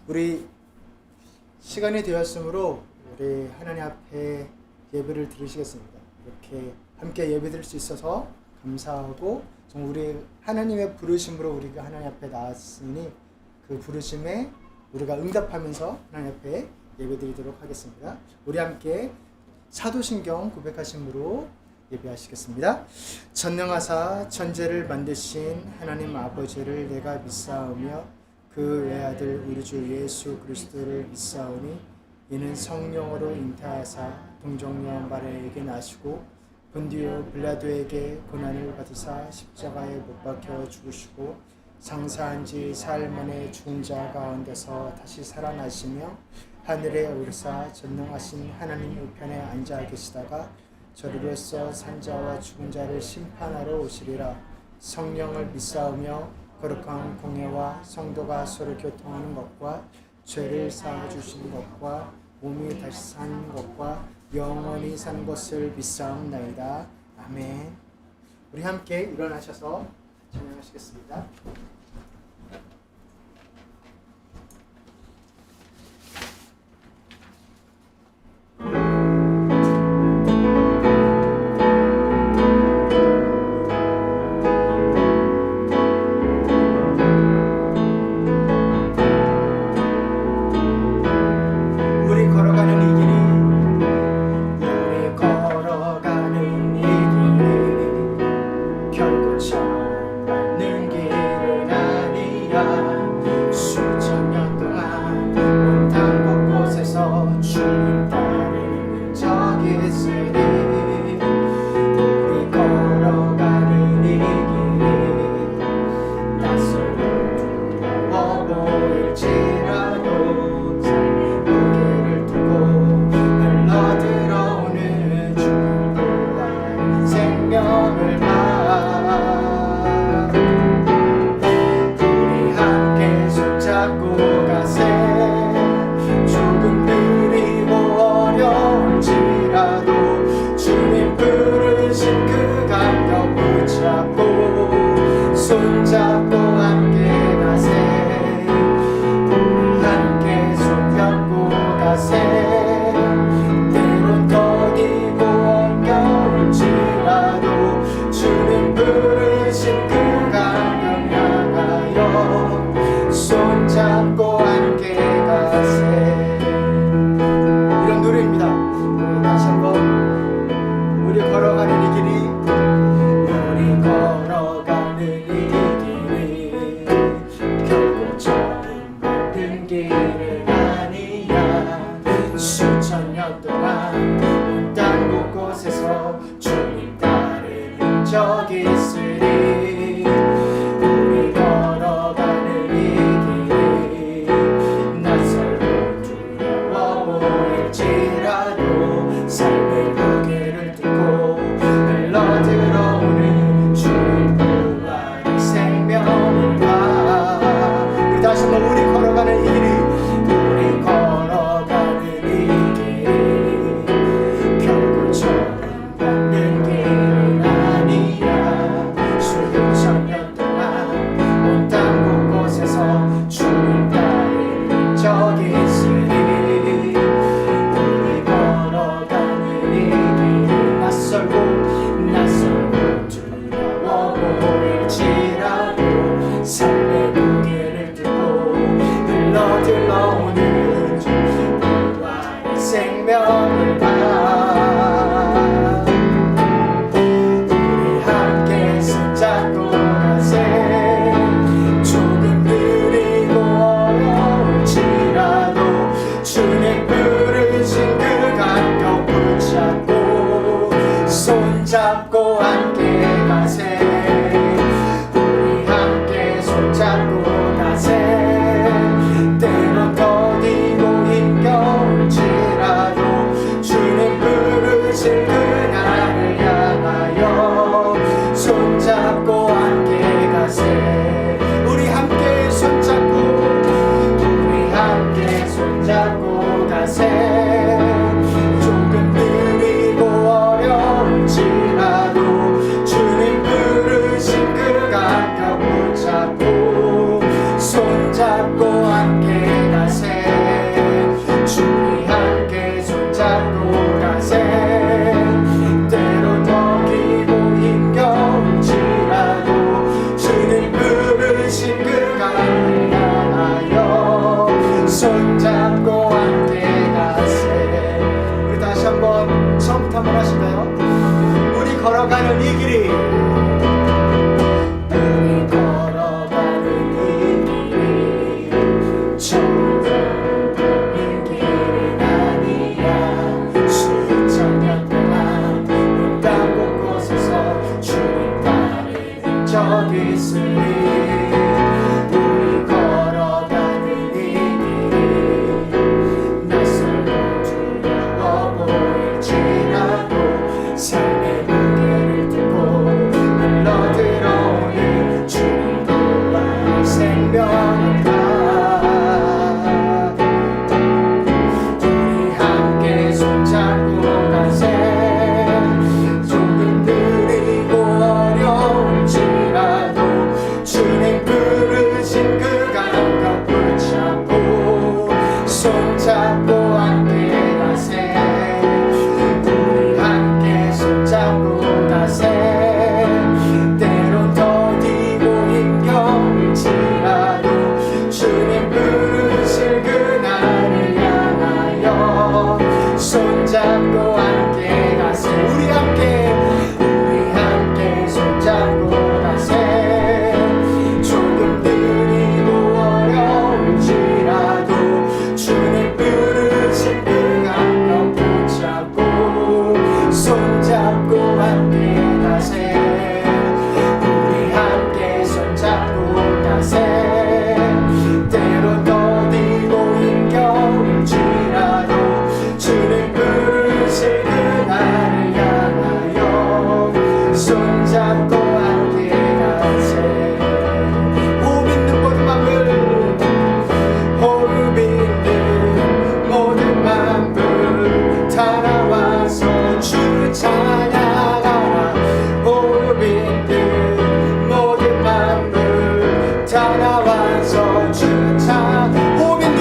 우리 시간이 되었으므로 우리 하나님 앞에 예배를 드리시겠습니다. 이렇게 함께 예배 드릴 수 있어서 감사하고, 우리 하나님의 부르심으로 우리가 하나님 앞에 나왔으니 그 부르심에 우리가 응답하면서 하나님 앞에 예배 드리도록 하겠습니다. 우리 함께 사도신경 고백하심으로 예배하시겠습니다. 전능하사 천재를 만드신 하나님 아버지를 내가 믿사오며 그 외아들 우리 주 예수 그리스도를 믿사오니 이는 성령으로 잉태하사 동정녀 마리아에게 나시고 본디오 빌라도에게 고난을 받으사 십자가에 못 박혀 죽으시고 장사한 지 사흘 만에 죽은 자 가운데서 다시 살아나시며 하늘에 오르사 전능하신 하나님 우편에 앉아 계시다가 저리로서 산자와 죽은 자를 심판하러 오시리라. 성령을 믿사오며 거룩한 공예와 성도가 서로 교통하는 것과 죄를 사하주시는 것과 몸이 다시 사는 것과 영원히 사는 것을 믿사옵나이다. 아멘. 우리 함께 일어나셔서 찬양하시겠습니다. 결국 참 맞는 길을 운명을 다 우리 함께 손잡고 가세. 조금 느리고 어려울지라도 주님 부르신 그 감각 붙잡고 손잡고 함께 가세. 우리 함께 손잡고 가세. 때론 더디고 힘겨울지라도 주님 부르실 그날을 향하여 손잡고 함께 가세. 우리 함께 손잡고 가세. 조금 느리고 어려울지라도 주님 부르신 그 감각 붙잡고 손잡고 함께 가세. 우리 함께 손잡고 가세. 때론 더디고 힘겨울지라도 주님 부르실 그날을 향하여 손잡고 함께 가세. 호흡 있는 모든 만물, 호흡 있는 모든 만물 다 나와서 주 찬양하라. 호흡 있는 모든 만물 다 나와서 주 찬양. 호흡 있는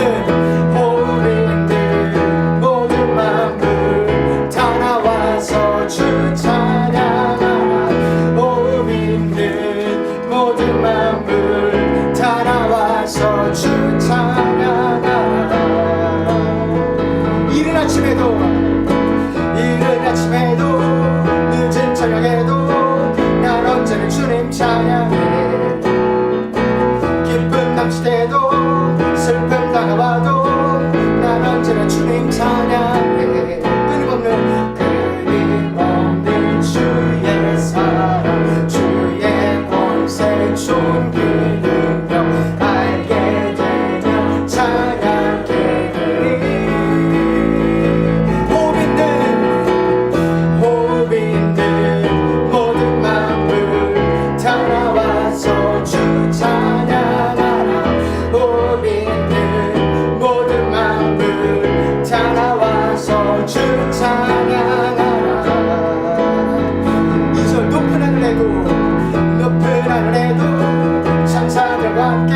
모든 만물 다 나와서 주 찬양하라. 호흡 있는 모든 만물 다 나와서 주 찬양하라. 이른 아침에도 늦은 저녁에도 난 언제나 주님 찬양해. 기쁨 넘치대도 슬픔 다가와도 난 언제나 주님 찬양해. 끊임없는 주의 사랑, 주의 권세, 존귀 능력 알게 되며 찬양해. 호흡 있는 모든 만물 다 나와서 주 찬양하라. 호흡 있는 모든 만물 다 나와서 주 찬양하라. 2절 높은 하늘에도 천사들과 함께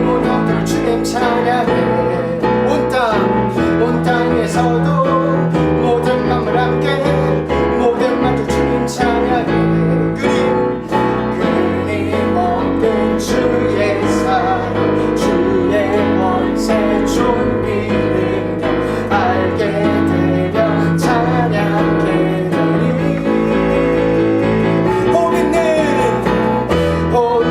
모두들 주님 찬양해. 온 땅에서도 모든 만물 함께 모든 만물 주님 찬양해. 끊임없는 주의 사랑, 주의 권세, 존귀 능력 알게 되며 찬양해. 호흡 있는 모든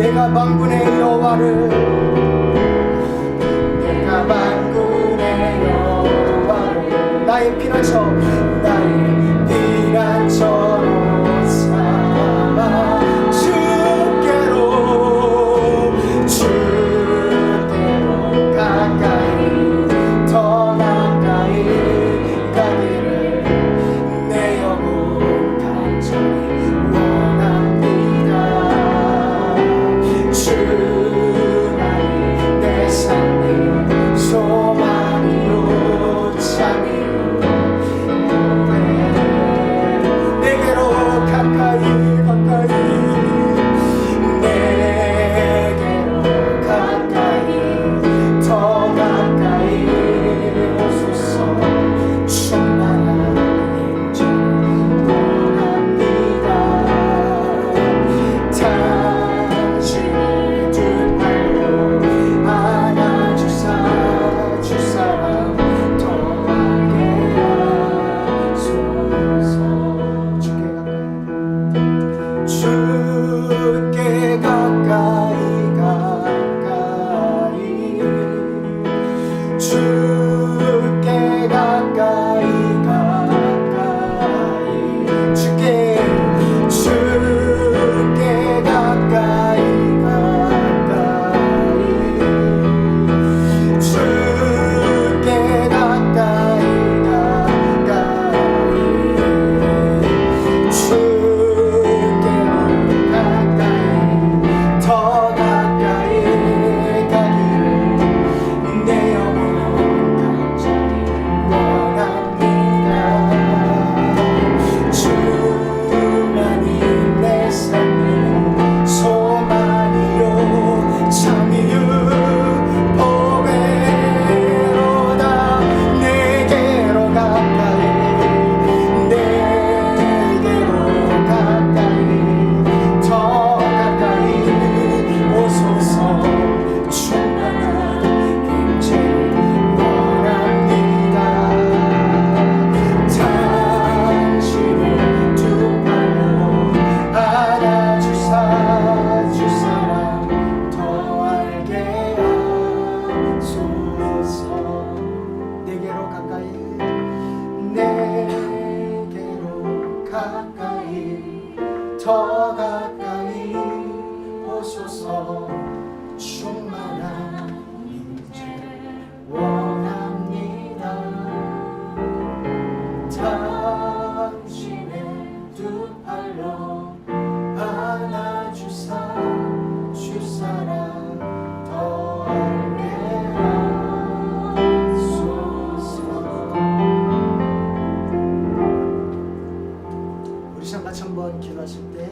내가 만군의 여호와를, 내가 만군의 여호와를 나의 피난처 삼아 주께로 가까이 더 가까이 가기를 내 영혼 간절히 원합니다. 주만이 내 삶의 소망이요 잠이요 내게로 가까이 내게로 가까이 더 가까이 오소서. 충만한 인정 원합니다. 당신의 두 팔로 안아주사 주 사랑 더하게 하소서. 주께 가까이 주께 가까이 주께 가까이 주께 가까이 더 가까이 가기를 내 영혼 간절히 원합니다. 주만이 내 삶의 소망이요 참이요 보배로다. 내게로 가까이 더 가까이 오소서. 충만한 임재 원합니다. 당신의 두 팔로 안아주사 주 사랑 더 알게 하소서. 내게로 가까이 더 가까이 오소서. 충만한 임재 원합니다. 당신의 두 팔로 안아주사 주 사랑 더 알게 하소서. 우리 참 같이 한번 기도하실 때,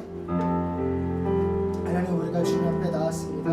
하나님, 우리가 주님 앞에 나왔습니다.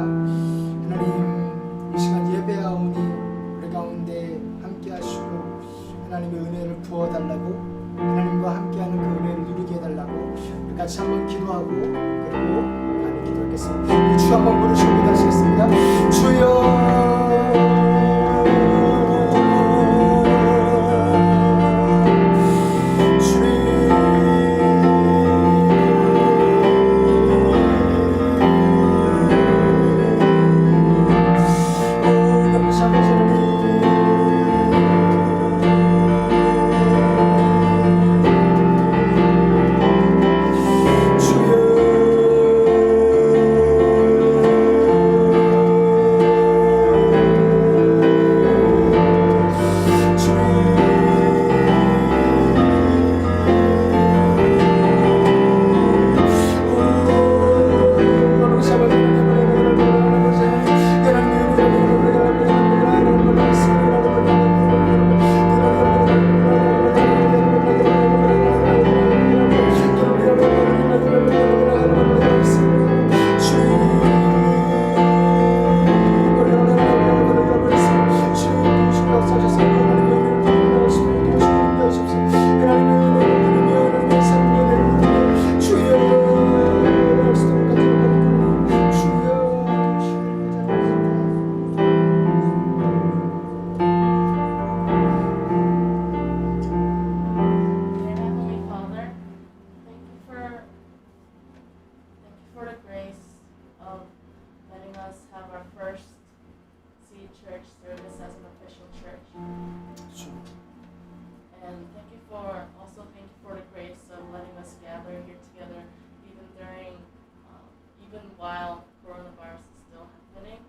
while coronavirus is still happening,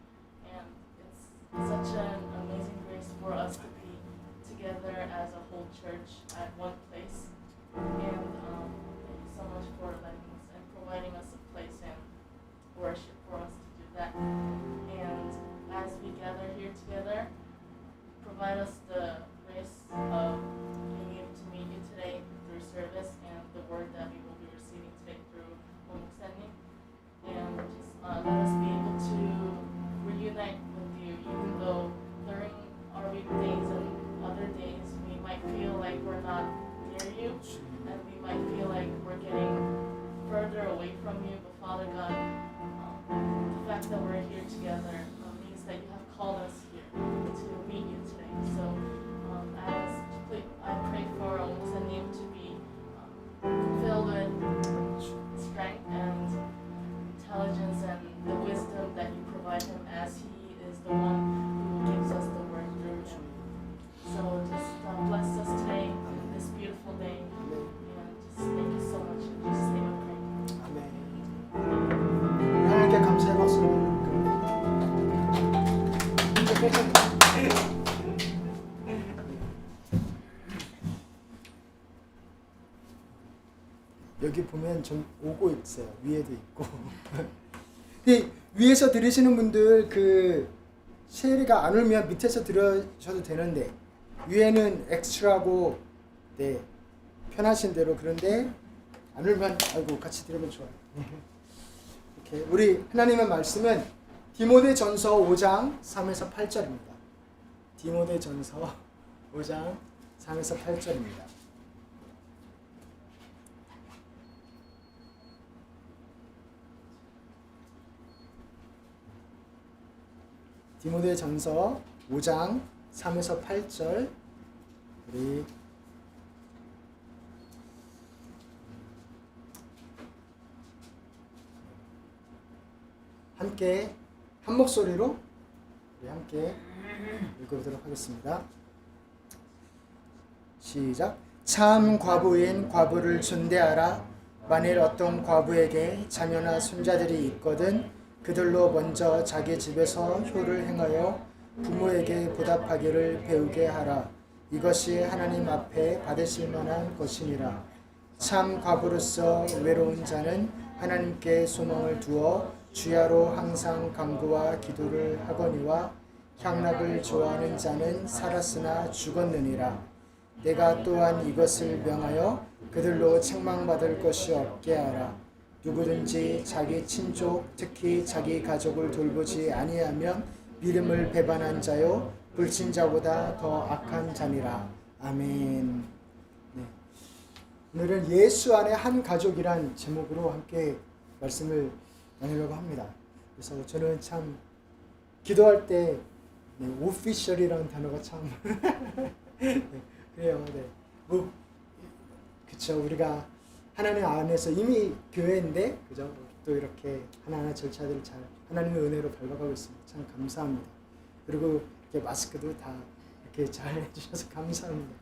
and it's such an amazing grace for us to be together as a whole church at one place. And thank you so much for letting us and providing us a place and worship for us to do that. And as we gather here together, provide us the grace of being able to meet you today through service and the word that we will be receiving today through Momuksanim. And just let us be able to reunite with you, even though during our weekdays and other days we might feel like we're not near you, and we might feel like we're getting further away from you. But Father God, the fact that we're here together means that you have called us here to meet you today. So I pray for Momuksanim to be filled with strength and intelligence and the wisdom that you provide him, as he is the one who gives us the word through him. So just bless us today, this beautiful day, and just thank you so much. In Jesus' name I pray. 아멘. 하나님께 감사의 박수를. 여기 보면 좀 오고 있어요. 위에도 있고. 위에서 들으시는 분들 그 쉐리가 안 울면 밑에서 들으셔도 되는데 위에는 엑스트라고 네 편하신 대로. 그런데 안 울면 아이고 같이 들으면 좋아요. 이렇게 우리 하나님의 말씀은 디모데전서 5장 3에서 8절입니다. 디모데전서 5장 3에서 8절입니다. 디모데전서 5장 3에서 8절 우리 함께 한 목소리로 우리 함께 읽어보도록 하겠습니다. 시작. 참 과부인 과부를 존대하라. 만일 어떤 과부에게 자녀나 손자들이 있거든 그들로 먼저 자기 집에서 효를 행하여 부모에게 보답하기를 배우게 하라. 이것이 하나님 앞에 받으실 만한 것이니라. 참 과부로서 외로운 자는 하나님께 소망을 두어 주야로 항상 간구와 기도를 하거니와 향락을 좋아하는 자는 살았으나 죽었느니라. 내가 또한 이것을 명하여 그들로 책망받을 것이 없게 하라. 누구든지 자기 친족 특히 자기 가족을 돌보지 아니하면 믿음을 배반한 자요 불신자보다 더 악한 자니라. 아멘. 네. 오늘은 예수 안에 한 가족이란 제목으로 함께 말씀을 나누려고 합니다. 그래서 저는 참 기도할 때 오피셜이라는 단어가 참 네, 그래요. 네. 뭐 그쵸, 우리가 하나님 안에서 이미 교회인데 그죠? 또 이렇게 하나하나 절차들을 잘 하나님의 은혜로 밟아가고 있습니다. 참 감사합니다. 그리고 이렇게 마스크도 다 이렇게 잘 해주셔서 감사합니다.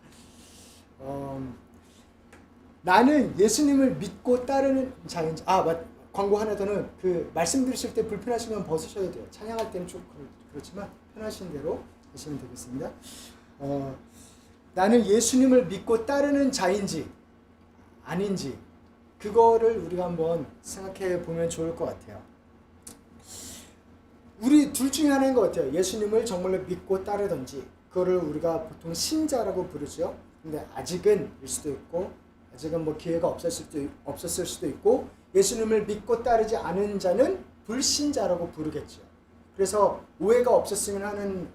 나는 예수님을 믿고 따르는 자인지. 광고 하나 더는 그 말씀 들으실 때 불편하시면 벗으셔도 돼요. 찬양할 때는 좀 그렇지만 편하신 대로 하시면 되겠습니다. 나는 예수님을 믿고 따르는 자인지 아닌지 그거를 우리가 한번 생각해 보면 좋을 것 같아요. 우리 둘 중에 하나인 것 같아요. 예수님을 정말로 믿고 따르든지. 그거를 우리가 보통 신자라고 부르죠. 근데 아직은 일 수도 있고 아직은 뭐 기회가 없었을 수도 있고 예수님을 믿고 따르지 않은 자는 불신자라고 부르겠죠. 그래서 오해가 없었으면 하는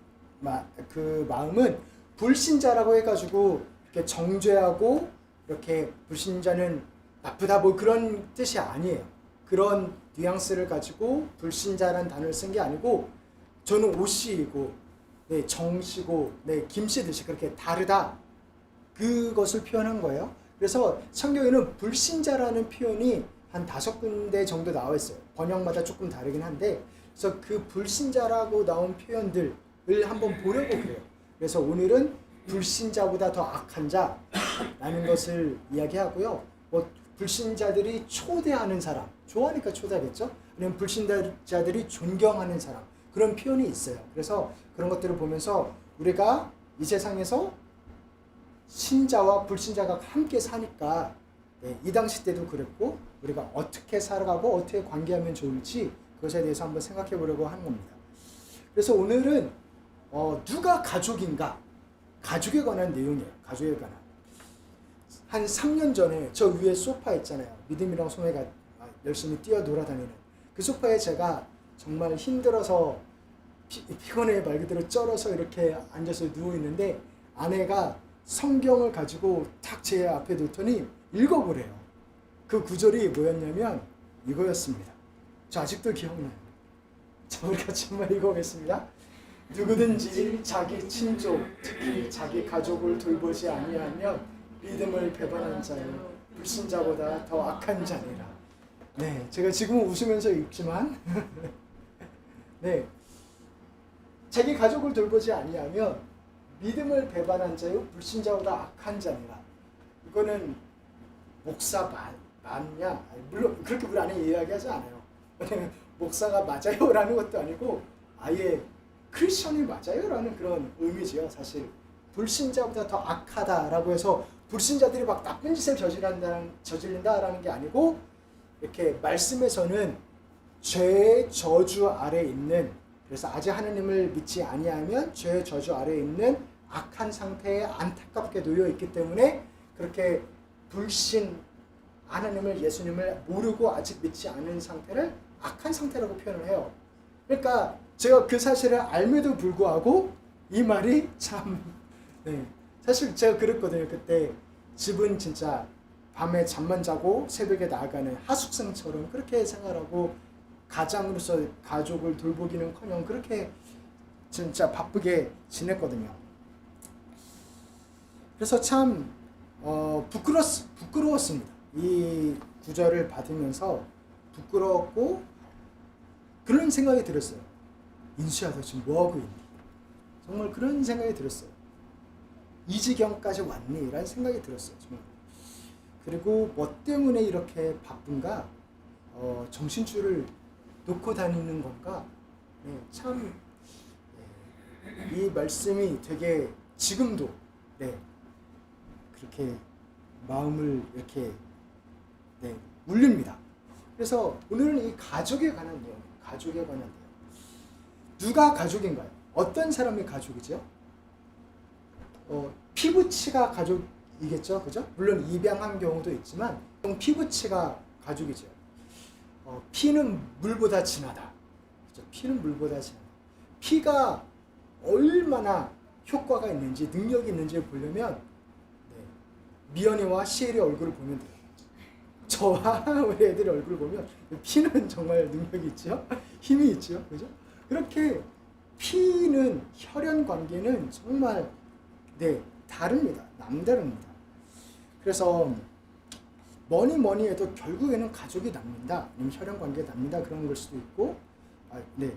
그 마음은 불신자라고 해가지고 이렇게 정죄하고 이렇게 불신자는 나쁘다 뭐 그런 뜻이 아니에요. 그런 뉘앙스를 가지고 불신자라는 단어를 쓴 게 아니고 저는 오씨이고 네, 정씨고 네, 김씨듯이 그렇게 다르다 그것을 표현한 거예요. 그래서 성경에는 불신자라는 표현이 한 5군데 정도 나와 있어요. 번역마다 조금 다르긴 한데 그래서 그 불신자라고 나온 표현들을 한번 보려고 그래요. 그래서 오늘은 불신자보다 더 악한 자라는 것을 이야기하고요. 뭐 불신자들이 초대하는 사람, 좋아하니까 초대하겠죠? 아니면 불신자들이 존경하는 사람, 그런 표현이 있어요. 그래서 그런 것들을 보면서 우리가 이 세상에서 신자와 불신자가 함께 사니까 이 당시 때도 그랬고 우리가 어떻게 살아가고 어떻게 관계하면 좋을지 그것에 대해서 한번 생각해 보려고 하는 겁니다. 그래서 오늘은 누가 가족인가? 가족에 관한 내용이에요. 가족에 관한. 한 3년 전에 저 위에 소파 있잖아요. 믿음이랑 소매가 열심히 뛰어 놀아다니는 그 소파에 제가 정말 힘들어서 피곤해 말 그대로 쩔어서 이렇게 앉아서 누워 있는데 아내가 성경을 가지고 탁 제 앞에 놓더니 읽어보래요. 그 구절이 뭐였냐면 이거였습니다. 저 아직도 기억나요. 자, 우리 같이 한번 읽어보겠습니다. 누구든지 자기 친족, 특히 자기 가족을 돌보지 아니하면 믿음을 배반한 자요 불신자보다 더 악한 자니라. 네, 제가 지금은 웃으면서 읽지만 네, 자기 가족을 돌보지 아니하면 믿음을 배반한 자요 불신자보다 악한 자니라. 이거는 목사 맞냐? 물론 그렇게 우리 안에 이야기하지 않아요. 목사가 맞아요라는 것도 아니고 아예 크리스천이 맞아요라는 그런 의미지요. 사실 불신자보다 더 악하다라고 해서 불신자들이 막 나쁜 짓을 저지른다라는 게 아니고 이렇게 말씀에서는 죄의 저주 아래 있는, 그래서 아직 하느님을 믿지 아니하면 죄의 저주 아래 있는 악한 상태에 안타깝게 놓여 있기 때문에 그렇게 불신, 하나님을 예수님을 모르고 아직 믿지 않은 상태를 악한 상태라고 표현을 해요. 그러니까 제가 그 사실을 알면도 불구하고 이 말이 참 사실 제가 그랬거든요. 그때 집은 진짜 밤에 잠만 자고 새벽에 나아가는 하숙생처럼 그렇게 생활하고 가장으로서 가족을 돌보기는커녕 그렇게 진짜 바쁘게 지냈거든요. 그래서 참 부끄러웠습니다. 이 구절을 받으면서 부끄러웠고 그런 생각이 들었어요. 인수야 너 지금 뭐하고 있니? 정말 그런 생각이 들었어요. 이 지경까지 왔니? 라는 생각이 들었어요. 정말. 그리고 뭐 때문에 이렇게 바쁜가? 정신줄을 놓고 다니는 건가? 참 이 말씀이 되게 지금도 그렇게 마음을 이렇게 울립니다. 그래서 오늘은 이 가족에 관한 내용, 가족에 관한 내용. 누가 가족인가요? 어떤 사람이 가족이죠? 피부치가 가족이겠죠, 그죠? 물론 입양한 경우도 있지만 피부치가 가족이죠. 피는 물보다 진하다. 그죠? 피는 물보다 진하다. 피가 얼마나 효과가 있는지 능력이 있는지 보려면 미연이와 시엘의 얼굴을 보면 돼요. 저와 우리 애들의 얼굴을 보면 피는 정말 능력이 있죠. 힘이 있죠. 그죠? 그렇게 피는 혈연 관계는 정말 다릅니다. 남다릅니다. 그래서 뭐니 해도 결국에는 가족이 남는다. 아니면 혈연 관계가 남는다. 그런 걸 수도 있고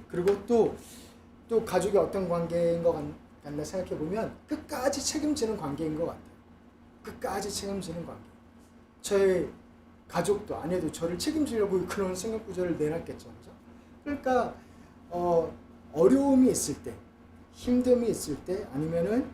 그리고 또 가족이 어떤 관계인 것 같나 생각해 보면 끝까지 책임지는 관계인 것 같아요. 끝까지 책임지는 관계. 저의 가족도 아내도 저를 책임지려고 그런 생각 구조를 내놨겠죠. 그죠? 그러니까 어려움이 있을 때, 힘듦이 있을 때 아니면은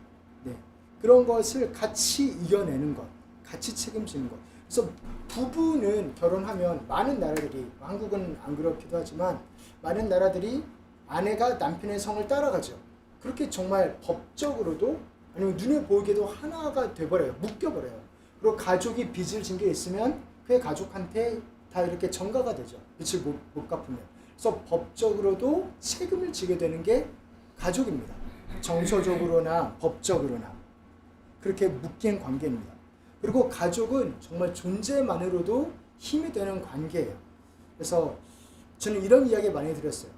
그런 것을 같이 이겨내는 것, 같이 책임지는 것. 그래서 부부는 결혼하면 많은 나라들이, 한국은 안 그렇기도 하지만 많은 나라들이 아내가 남편의 성을 따라가죠. 그렇게 정말 법적으로도 아니면 눈에 보이게도 하나가 돼버려요. 묶여버려요. 그리고 가족이 빚을 진 게 있으면 그 가족한테 다 이렇게 전가가 되죠. 빚을 못 갚으면. 그래서 법적으로도 책임을 지게 되는 게 가족입니다. 정서적으로나 법적으로나 그렇게 묶인 관계입니다. 그리고 가족은 정말 존재만으로도 힘이 되는 관계예요. 그래서 저는 이런 이야기 많이 들었어요.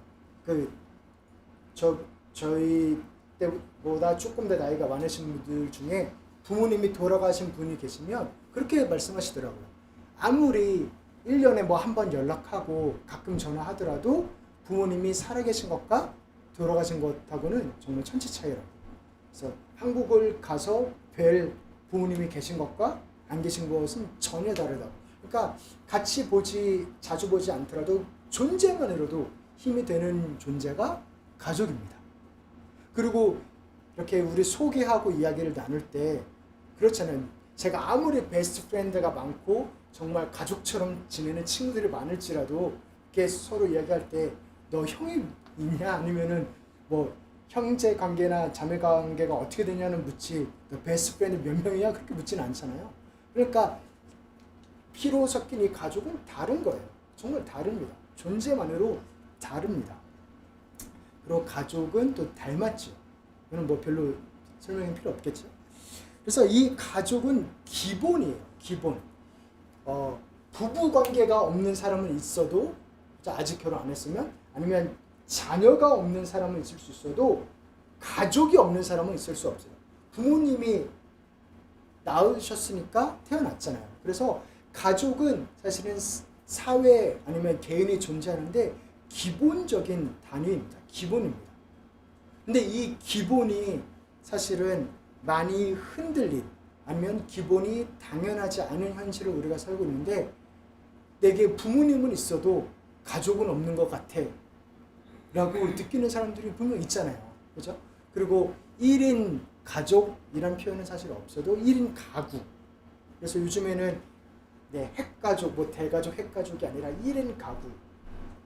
저희 때보다 조금 더 나이가 많으신 분들 중에 부모님이 돌아가신 분이 계시면 그렇게 말씀하시더라고요. 아무리 1년에 뭐 한 번 연락하고 가끔 전화하더라도 부모님이 살아계신 것과 돌아가신 것하고는 정말 천지 차이라고. 그래서 한국을 가서 뵐 부모님이 계신 것과 안 계신 것은 전혀 다르다고. 그러니까 자주 보지 않더라도 존재만으로도 힘이 되는 존재가 가족입니다. 그리고 이렇게 우리 소개하고 이야기를 나눌 때 그렇잖아요. 제가 아무리 베스트 프렌드가 많고 정말 가족처럼 지내는 친구들이 많을지라도 이렇게 서로 이야기할 때 너 형이 있냐 아니면은 뭐 형제 관계나 자매 관계가 어떻게 되냐는 묻지 너 베스트 프렌드 몇 명이야 그렇게 묻지는 않잖아요. 그러니까 피로 섞인 이 가족은 다른 거예요. 정말 다릅니다. 존재만으로 다릅니다. 그리고 가족은 또 닮았죠. 이거는 뭐 별로 설명이 필요 없겠죠. 그래서 이 가족은 기본이에요. 기본. 부부 관계가 없는 사람은 있어도 아직 결혼 안 했으면 아니면 자녀가 없는 사람은 있을 수 있어도 가족이 없는 사람은 있을 수 없어요. 부모님이 낳으셨으니까 태어났잖아요. 그래서 가족은 사실은 사회 아니면 개인이 존재하는데 기본적인 단위입니다. 기본입니다. 근데 이 기본이 사실은 많이 흔들린 아니면 기본이 당연하지 않은 현실을 우리가 살고 있는데 내게 부모님은 있어도 가족은 없는 것 같아 라고 느끼는 사람들이 분명 있잖아요. 그죠? 그리고 1인 가족이란 표현은 사실 없어도 1인 가구. 그래서 요즘에는 핵가족, 뭐 대가족, 핵가족이 아니라 1인 가구.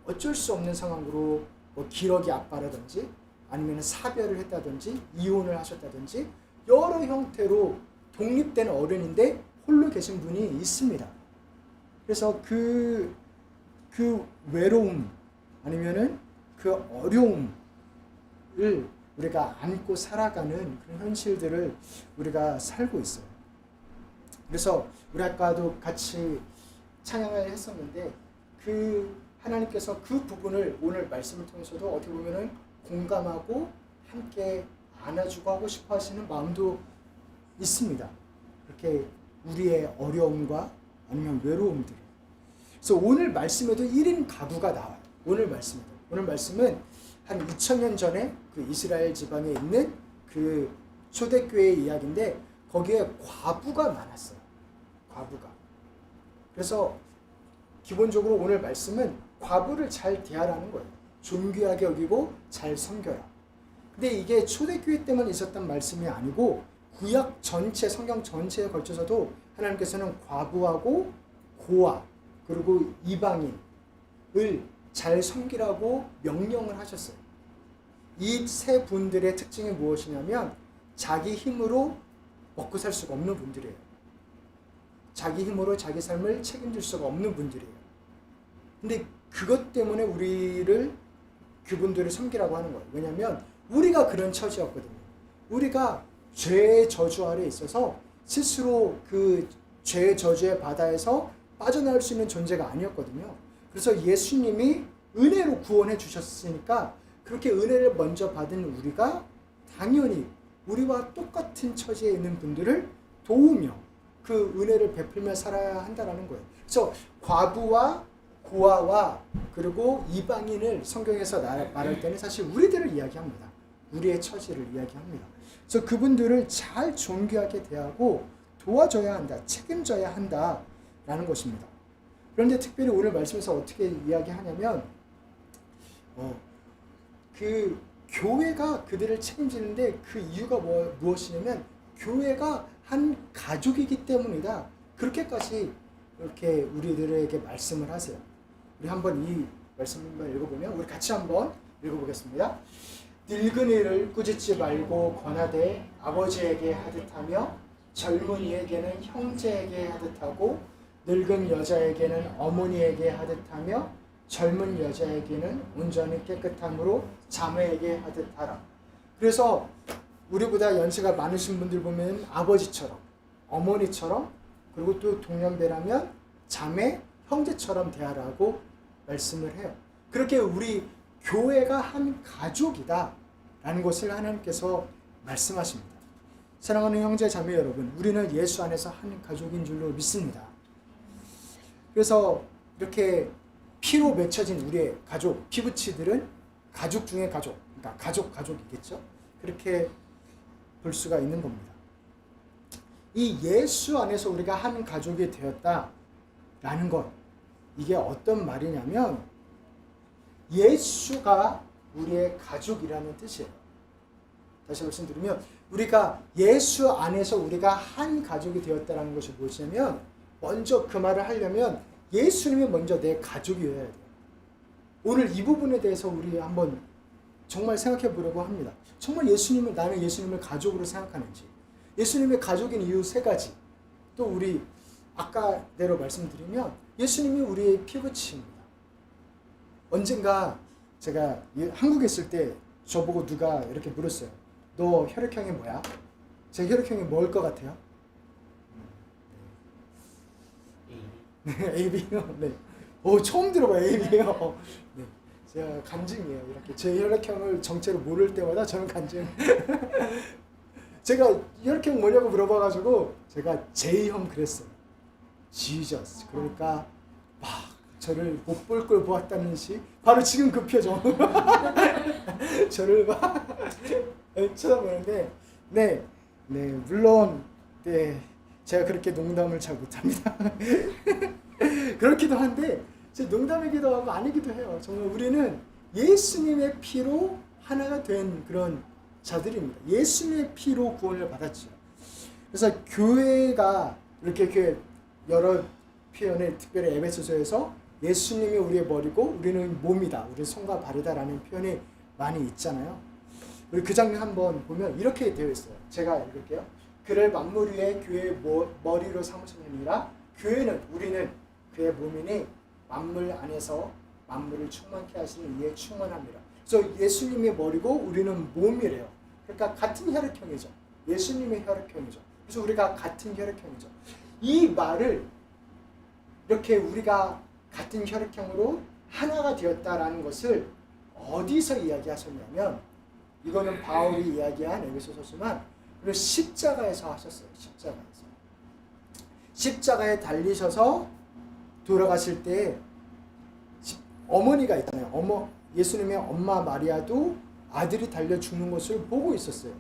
어쩔 수 없는 상황으로 뭐 기러기 아빠라든지 아니면 사별을 했다든지 이혼을 하셨다든지 여러 형태로 독립된 어른인데 홀로 계신 분이 있습니다. 그래서 그 외로움 아니면은 그 어려움을 우리가 안고 살아가는 그런 현실들을 우리가 살고 있어요. 그래서 우리 아까도 같이 찬양을 했었는데 그 하나님께서 그 부분을 오늘 말씀을 통해서도 어떻게 보면은 공감하고 함께 안아주고 하고 싶어 하시는 마음도 있습니다. 그렇게 우리의 어려움과 아니면 외로움들. 그래서 오늘 말씀에도 1인 가구가 나와요. 오늘 말씀은 한 2000년 전에 그 이스라엘 지방에 있는 그 초대교회의 이야기인데 거기에 과부가 많았어요. 과부가. 그래서 기본적으로 오늘 말씀은 과부를 잘 대하라는 거예요. 존귀하게 여기고 잘 섬겨라. 근데 이게 초대교회 때만 있었던 말씀이 아니고 구약 전체, 성경 전체에 걸쳐서도 하나님께서는 과부하고 고아 그리고 이방인을 잘 섬기라고 명령을 하셨어요. 이 세 분들의 특징이 무엇이냐면 자기 힘으로 먹고 살 수가 없는 분들이에요. 자기 힘으로 자기 삶을 책임질 수가 없는 분들이에요. 근데 그것 때문에 우리를 그분들을 섬기라고 하는 거예요. 왜냐하면 우리가 그런 처지였거든요. 우리가 죄의 저주 아래 있어서 스스로 그 죄의 저주의 바다에서 빠져나올 수 있는 존재가 아니었거든요. 그래서 예수님이 은혜로 구원해 주셨으니까 그렇게 은혜를 먼저 받은 우리가 당연히 우리와 똑같은 처지에 있는 분들을 도우며 그 은혜를 베풀며 살아야 한다는 거예요. 그래서 과부와 고아와 그리고 이방인을 성경에서 말할 때는 사실 우리들을 이야기합니다. 우리의 처지를 이야기합니다. 그래서 그분들을 잘 존귀하게 대하고 도와줘야 한다, 책임져야 한다라는 것입니다. 그런데 특별히 오늘 말씀에서 어떻게 이야기하냐면 그 교회가 그들을 책임지는데 그 이유가 무엇이냐면 교회가 한 가족이기 때문이다. 그렇게까지 이렇게 우리들에게 말씀을 하세요. 우리 한번 이 말씀을 읽어보면 우리 같이 한번 읽어보겠습니다. 늙은이를 꾸짖지 말고 권하되 아버지에게 하듯하며 젊은이에게는 형제에게 하듯하고 늙은 여자에게는 어머니에게 하듯하며 젊은 여자에게는 온전히 깨끗함으로 자매에게 하듯하라. 그래서 우리보다 연세가 많으신 분들 보면 아버지처럼 어머니처럼 그리고 또 동년배라면 자매, 형제처럼 대하라고 말씀을 해요. 그렇게 우리 교회가 한 가족이다 라는 것을 하나님께서 말씀하십니다. 사랑하는 형제 자매 여러분, 우리는 예수 안에서 한 가족인 줄로 믿습니다. 그래서 이렇게 피로 맺혀진 우리의 가족, 피부치들은 가족 중의 가족, 그러니까 가족이겠죠. 그렇게 볼 수가 있는 겁니다. 이 예수 안에서 우리가 한 가족이 되었다라는 것, 이게 어떤 말이냐면 예수가 우리의 가족이라는 뜻이에요. 다시 말씀드리면 우리가 예수 안에서 우리가 한 가족이 되었다는 것이 무엇이냐면 먼저 그 말을 하려면 예수님이 먼저 내 가족이어야 돼요. 오늘 이 부분에 대해서 우리 한번 정말 생각해 보려고 합니다. 정말 나는 예수님을 가족으로 생각하는지, 예수님의 가족인 이유 세 가지, 또 우리 아까대로 말씀드리면 예수님이 우리의 피부치입니다. 언젠가 제가 한국에 있을 때 저보고 누가 이렇게 물었어요. 너 혈액형이 뭐야? 제 혈액형이 뭐일 것 같아요? AB요. 네. 오, 처음 들어봐요, AB요. 네. 제가 간증이에요. 이렇게 제 혈액형을 정체로 모를 때마다 저는 간증. 제가 혈액형 뭐냐고 물어봐가지고 제가 J형 그랬어요. 지저스. 그러니까 막 저를 못 볼 걸 보았다는 시 바로 지금 그 표정. 저를 막 쳐다보는데 네 물론 네 제가 그렇게 농담을 잘 못합니다. 그렇기도 한데 제 농담이기도 하고 아니기도 해요. 정말 우리는 예수님의 피로 하나가 된 그런 자들입니다. 예수님의 피로 구원을 받았죠. 그래서 교회가 이렇게 여러 표현을 특별히 에베소서에서 예수님이 우리의 머리고 우리는 몸이다, 우리 손과 발이다라는 표현이 많이 있잖아요. 우리 그 장면 한번 보면 이렇게 되어 있어요. 제가 읽을게요. 그를 만물 위에 교회의 머리로 삼으셨느니라. 우리는 그의 몸이니 만물 안에서 만물을 충만케 하시는 이에 충만합니다. 그래서 예수님이 머리고 우리는 몸이래요. 그러니까 같은 혈액형이죠. 예수님의 혈액형이죠. 그래서 우리가 같은 혈액형이죠. 이 말을 이렇게 우리가 같은 혈액형으로 하나가 되었다라는 것을 어디서 이야기하셨냐면 이거는 바울이 이야기한 에베소서지만 그리고 십자가에서 하셨어요. 십자가에 달리셔서 돌아가실 때 어머니가 있잖아요. 예수님의 엄마 마리아도 아들이 달려 죽는 것을 보고 있었어요.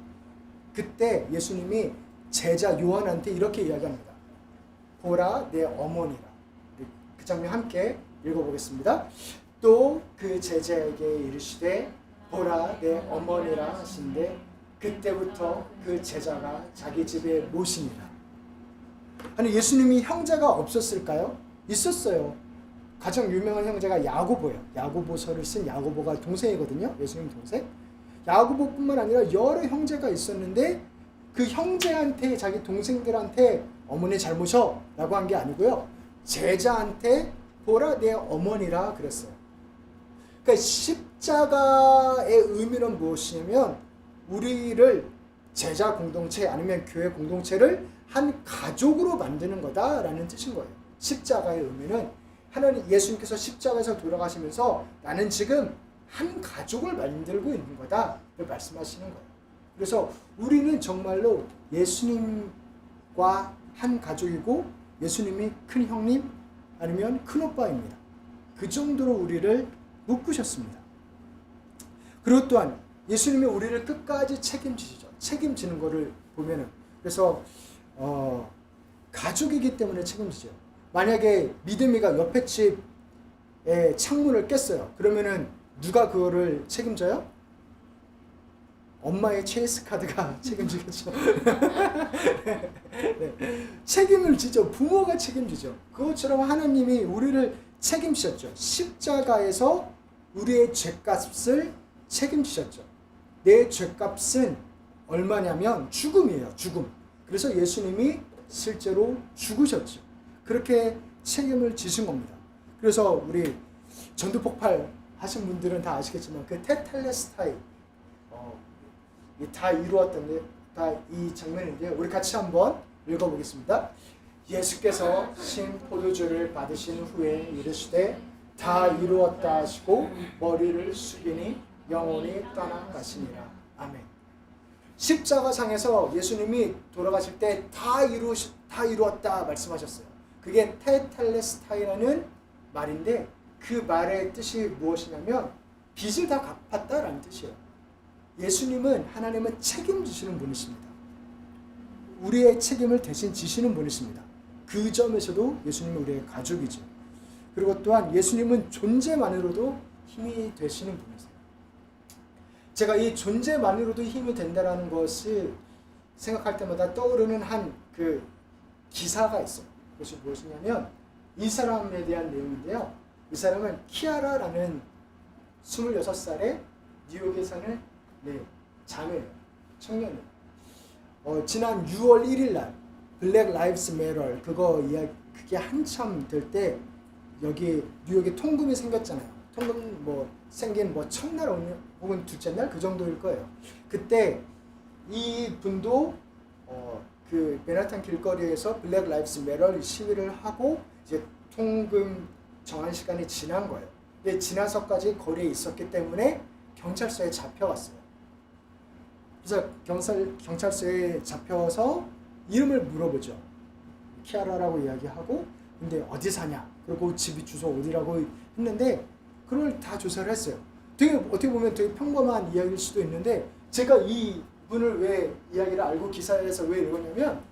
그때 예수님이 제자 요한한테 이렇게 이야기합니다. 보라 내 어머니라. 그 장면 함께 읽어보겠습니다. 또 그 제자에게 이르시되 보라 내 어머니라 하신데 그때부터 그 제자가 자기 집에 모시니라. 아니 예수님이 형제가 없었을까요? 있었어요. 가장 유명한 형제가 야고보예요. 야고보서를 쓴 야고보가 동생이거든요. 예수님 동생. 야고보뿐만 아니라 여러 형제가 있었는데 그 형제한테 자기 동생들한테 어머니 잘 모셔 라고 한 게 아니고요. 제자한테 보라 내 어머니라 그랬어요. 그러니까 십자가의 의미는 무엇이냐면 우리를 제자 공동체 아니면 교회 공동체를 한 가족으로 만드는 거다라는 뜻인 거예요. 십자가의 의미는 하나님 예수님께서 십자가에서 돌아가시면서 나는 지금 한 가족을 만들고 있는 거다 말씀하시는 거예요. 그래서 우리는 정말로 예수님과 한 가족이고 예수님이 큰 형님 아니면 큰 오빠입니다. 그 정도로 우리를 묶으셨습니다. 그리고 또한 예수님이 우리를 끝까지 책임지시죠. 책임지는 것을 보면은 그래서 가족이기 때문에 책임지죠. 만약에 믿음이가 옆에 집에 창문을 깼어요. 그러면은 누가 그거를 책임져요? 엄마의 체스 카드가 책임지겠죠. 네. 책임을 지죠. 부모가 책임지죠. 그것처럼 하나님이 우리를 책임지셨죠. 십자가에서 우리의 죄값을 책임지셨죠. 내 죄값은 얼마냐면 죽음이에요. 죽음. 그래서 예수님이 실제로 죽으셨죠. 그렇게 책임을 지신 겁니다. 그래서 우리 전두폭발 하신 분들은 다 아시겠지만 그 테텔레스타이 다 이루었던데 다 이 장면인데 우리 같이 한번 읽어보겠습니다. 예수께서 신 포도주를 받으신 후에 이르시되 다 이루었다 하시고 머리를 숙이니 영혼이 떠나가시니라. 아멘. 십자가상에서 예수님이 돌아가실 때 다 이루었다 말씀하셨어요. 그게 테텔레스타이라는 말인데 그 말의 뜻이 무엇이냐면 빚을 다 갚았다라는 뜻이에요. 예수님은 하나님은 책임지시는 분이십니다. 우리의 책임을 대신 지시는 분이십니다. 그 점에서도 예수님은 우리의 가족이죠. 그리고 또한 예수님은 존재만으로도 힘이 되시는 분이세요. 제가 이 존재만으로도 힘이 된다라는 것을 생각할 때마다 떠오르는 한 그 기사가 있어요. 그것이 무엇이냐면 이 사람에 대한 내용인데요. 이 사람은 키아라라는 26살의 뉴욕에 사는 자매예요. 청년이에요. 지난 6월 1일 날 블랙 라이브스 매터 그게 한참 될 때 여기 뉴욕에 통금이 생겼잖아요. 통금 생긴 첫날 혹은 둘째 날 그 정도일 거예요. 그때 이 분도 그 맨하탄 길거리에서 블랙 라이브스 매터 시위를 하고 이제 통금 정한 시간이 지난 거예요. 근데 지나서까지 거리에 있었기 때문에 경찰서에 잡혀갔어요. 그래서 경찰서에 잡혀서 이름을 물어보죠. 키아라라고 이야기하고, 근데 어디 사냐? 그리고 집 주소 어디라고 했는데 그걸 다 조사를 했어요. 되게 어떻게 보면 되게 평범한 이야기일 수도 있는데 제가 이 분을 왜 이야기를 알고 기사에서 왜 읽었냐면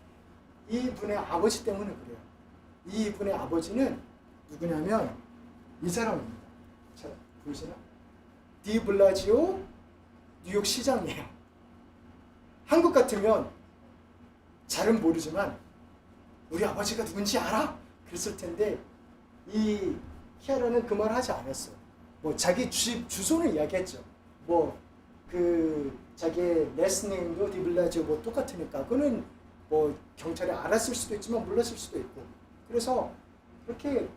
이 분의 아버지 때문에 그래요. 이 분의 아버지는 누구냐면 이 사람입니다. 자, 보이시나? 디블라지오 뉴욕 시장이에요. 한국 같으면 잘은 모르지만 우리 아버지가 누군지 알아? 그랬을 텐데 이 키아라는 그 말 하지 않았어요. 자기 집 주소는 이야기했죠. 자기의 레스네임도 디블라지오 똑같으니까 그거는 경찰이 알았을 수도 있지만 몰랐을 수도 있고, 그래서 그렇게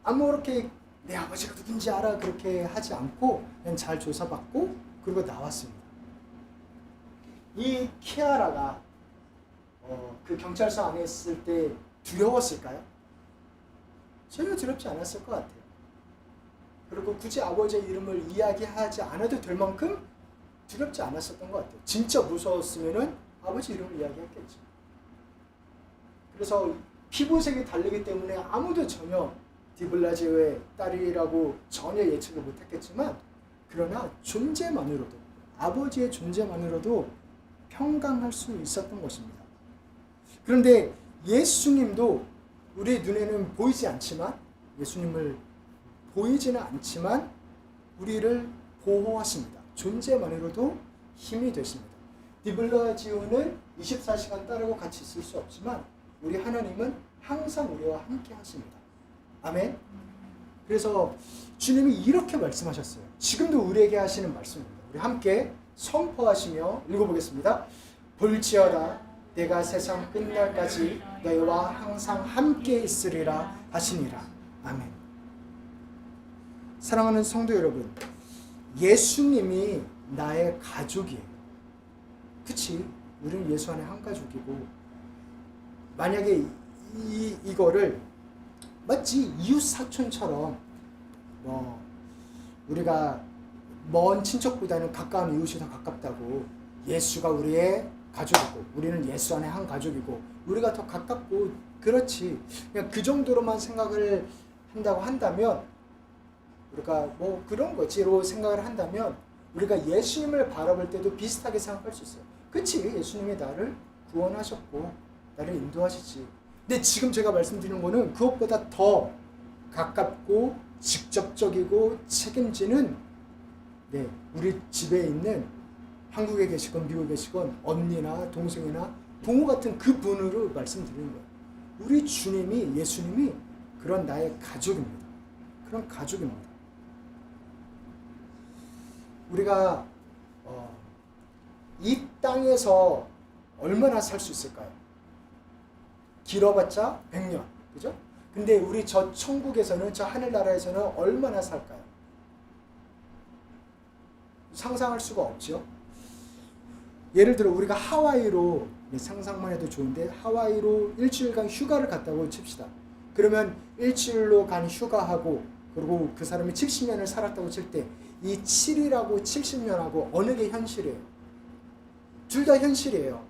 아무렇게 내 아버지가 누군지 알아 그렇게 하지 않고 그냥 잘 조사받고 그리고 나왔습니다. 이 키아라가 그 경찰서 안에 있을 때 두려웠을까요? 전혀 두렵지 않았을 것 같아요. 그리고 굳이 아버지의 이름을 이야기하지 않아도 될 만큼 두렵지 않았었던 것 같아요. 진짜 무서웠으면은 아버지 이름을 이야기했겠죠. 그래서 피부색이 다르기 때문에 아무도 전혀 디블라지오의 딸이라고 전혀 예측을 못했겠지만, 그러나 존재만으로도, 아버지의 존재만으로도 평강할 수 있었던 것입니다. 그런데 예수님도 우리 눈에는 보이지 않지만, 예수님을 보이지는 않지만 우리를 보호하십니다. 존재만으로도 힘이 되십니다. 디블라지오는 24시간 따르고 같이 있을 수 없지만 우리 하나님은 항상 우리와 함께 하십니다. 아멘. 그래서 주님이 이렇게 말씀하셨어요. 지금도 우리에게 하시는 말씀입니다. 우리 함께 선포하시며 읽어보겠습니다. 볼지어다 내가 세상 끝날까지 너희와 항상 함께 있으리라 하시니라. 아멘. 사랑하는 성도 여러분, 예수님이 나의 가족이에요. 그치? 우리는 예수 안에 한 가족이고, 만약에 이거를 마치 이웃 사촌처럼 우리가 먼 친척보다는 가까운 이웃이 더 가깝다고, 예수가 우리의 가족이고 우리는 예수 안에 한 가족이고 우리가 더 가깝고, 그렇지, 그냥 그 정도로만 생각을 한다고 한다면, 우리가 그런 거지로 생각을 한다면 우리가 예수님을 바라볼 때도 비슷하게 생각할 수 있어요. 그치? 예수님이 나를 구원하셨고 나를 인도하시지. 근데 지금 제가 말씀드리는 거는 그것보다 더 가깝고 직접적이고 책임지는, 우리 집에 있는, 한국에 계시건 미국에 계시건 언니나 동생이나 부모 같은 그 분으로 말씀드리는 거예요. 우리 주님이, 예수님이 그런 나의 가족입니다. 그런 가족입니다. 우리가 이 땅에서 얼마나 살 수 있을까요? 길어봤자 100년, 그죠? 근데 우리 저 천국에서는, 저 하늘나라에서는 얼마나 살까요? 상상할 수가 없죠. 예를 들어 우리가 하와이로, 상상만 해도 좋은데 하와이로 일주일간 휴가를 갔다고 칩시다. 그러면 일주일로 간 휴가하고 그리고 그 사람이 70년을 살았다고 칠 때 이 7일하고 70년하고 어느 게 현실이에요? 둘 다 현실이에요.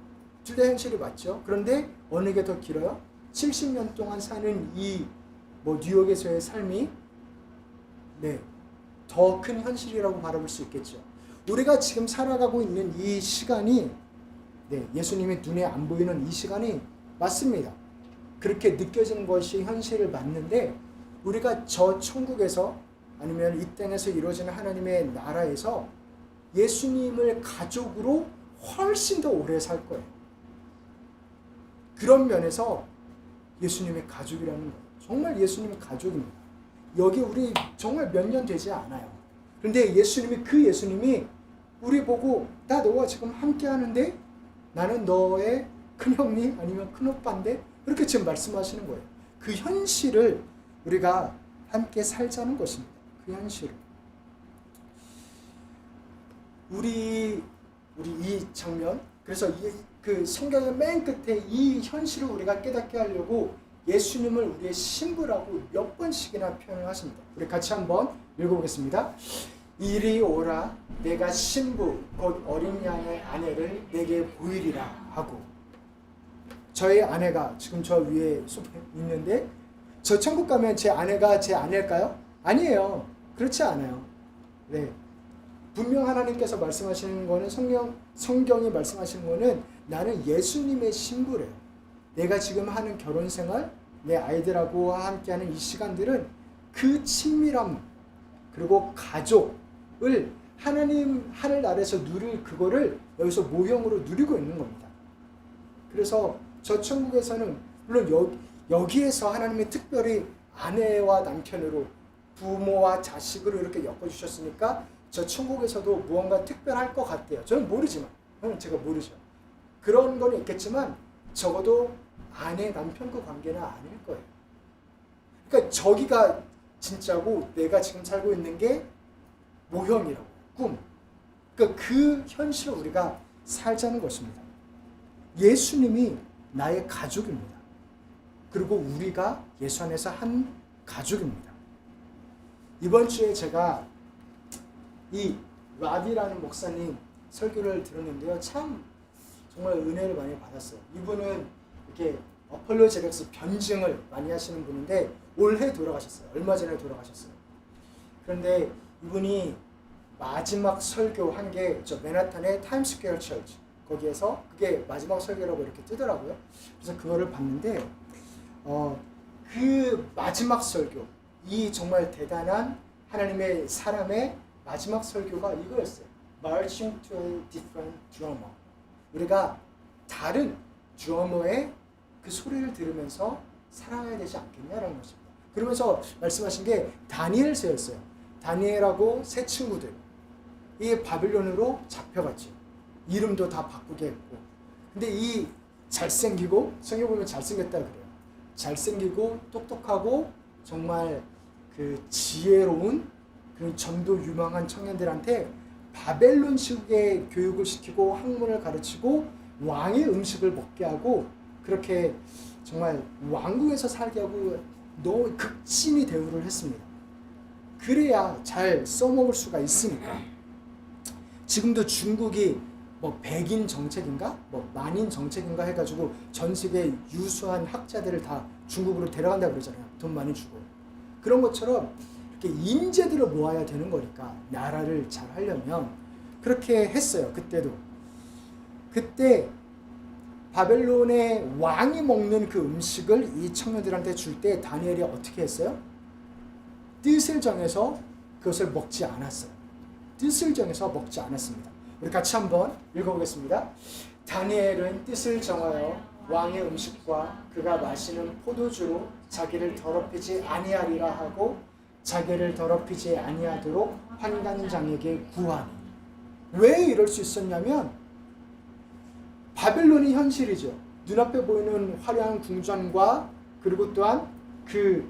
둘 다 현실이 맞죠? 그런데 어느 게 더 길어요? 70년 동안 사는 이 뉴욕에서의 삶이 더 큰 현실이라고 바라볼 수 있겠죠. 우리가 지금 살아가고 있는 이 시간이, 예수님의 눈에 안 보이는 이 시간이 맞습니다. 그렇게 느껴지는 것이 현실을 맞는데, 우리가 저 천국에서 아니면 이 땅에서 이루어지는 하나님의 나라에서 예수님을 가족으로 훨씬 더 오래 살 거예요. 그런 면에서 예수님의 가족이라는 거예요. 정말 예수님의 가족입니다. 여기 우리 정말 몇 년 되지 않아요. 그런데 그 예수님이 우리 보고 나 너와 지금 함께 하는데 나는 너의 큰형님 아니면 큰오빠인데 그렇게 지금 말씀하시는 거예요. 그 현실을 우리가 함께 살자는 것입니다. 그 현실을. 우리 이 장면, 그래서 그 성경의 맨 끝에 이 현실을 우리가 깨닫게 하려고 예수님을 우리의 신부라고 몇 번씩이나 표현을 하십니다. 우리 같이 한번 읽어보겠습니다. 이리 오라 내가 신부 곧 어린 양의 아내를 내게 보이리라 하고. 저의 아내가 지금 저 위에 있는데 저 천국 가면 제 아내가 제 아내일까요? 아니에요. 그렇지 않아요. 네. 분명 하나님께서 말씀하시는 거는 성경이 말씀하시는 거는 나는 예수님의 신부래요. 내가 지금 하는 결혼 생활, 내 아이들하고 함께하는 이 시간들은 그 친밀함 그리고 가족을 하나님 하늘나라에서 누릴 그거를 여기서 모형으로 누리고 있는 겁니다. 그래서 저 천국에서는 물론 여기에서 하나님이 특별히 아내와 남편으로 부모와 자식으로 이렇게 엮어주셨으니까 저 천국에서도 무언가 특별할 것 같아요. 저는 모르지만 제가 모르죠. 그런 건 있겠지만 적어도 아내 남편 그 관계는 아닐 거예요. 그러니까 저기가 진짜고 내가 지금 살고 있는 게 모형이라고 꿈. 그러니까 그 현실을 우리가 살자는 것입니다. 예수님이 나의 가족입니다. 그리고 우리가 예수 안에서 한 가족입니다. 이번 주에 제가 이 라디라는 목사님 설교를 들었는데요. 참 정말 은혜를 많이 받았어요. 이분은 이렇게 어폴로제틱스 변증을 많이 하시는 분인데 올해 돌아가셨어요. 얼마 전에 돌아가셨어요. 그런데 이분이 마지막 설교 한 게 저 맨하탄의 타임스퀘어 처치 거기에서 그게 마지막 설교라고 이렇게 뜨더라고요. 그래서 그거를 봤는데 그 마지막 설교 이 정말 대단한 하나님의 사람의 마지막 설교가 이거였어요. Marching to a different drummer. 우리가 다른 드러머의 그 소리를 들으면서 살아가야 되지 않겠냐라는 것입니다. 그러면서 말씀하신 게 다니엘서였어요. 다니엘하고 세 친구들 이 바빌론으로 잡혀갔죠. 이름도 다 바꾸게 했고. 근데 이 잘생기고 성경 보면 잘생겼다 그래요. 잘생기고 똑똑하고 정말 그 지혜로운 그 전도 유망한 청년들한테 바벨론식의 교육을 시키고 학문을 가르치고 왕의 음식을 먹게 하고 그렇게 정말 왕궁에서 살게 하고 너무 극진히 대우를 했습니다. 그래야 잘 써먹을 수가 있으니까. 지금도 중국이 뭐 백인 정책인가 뭐 만인 정책인가 해가지고 전 세계 유수한 학자들을 다 중국으로 데려간다고 그러잖아요. 돈 많이 주고. 그런 것처럼 이렇게 인재들을 모아야 되는 거니까 나라를 잘 하려면 그렇게 했어요. 그때도. 그때 바벨론의 왕이 먹는 그 음식을 이 청년들한테 줄 때 다니엘이 어떻게 했어요? 뜻을 정해서 그것을 먹지 않았어요. 뜻을 정해서 먹지 않았습니다. 우리 같이 한번 읽어보겠습니다. 다니엘은 뜻을 정하여 왕의 음식과 그가 마시는 포도주로 자기를 더럽히지 아니하리라 하고 자기를 더럽히지 아니하도록 환관장에게 구하니. 왜 이럴 수 있었냐면 바벨론이 현실이죠. 눈앞에 보이는 화려한 궁전과 그리고 또한 그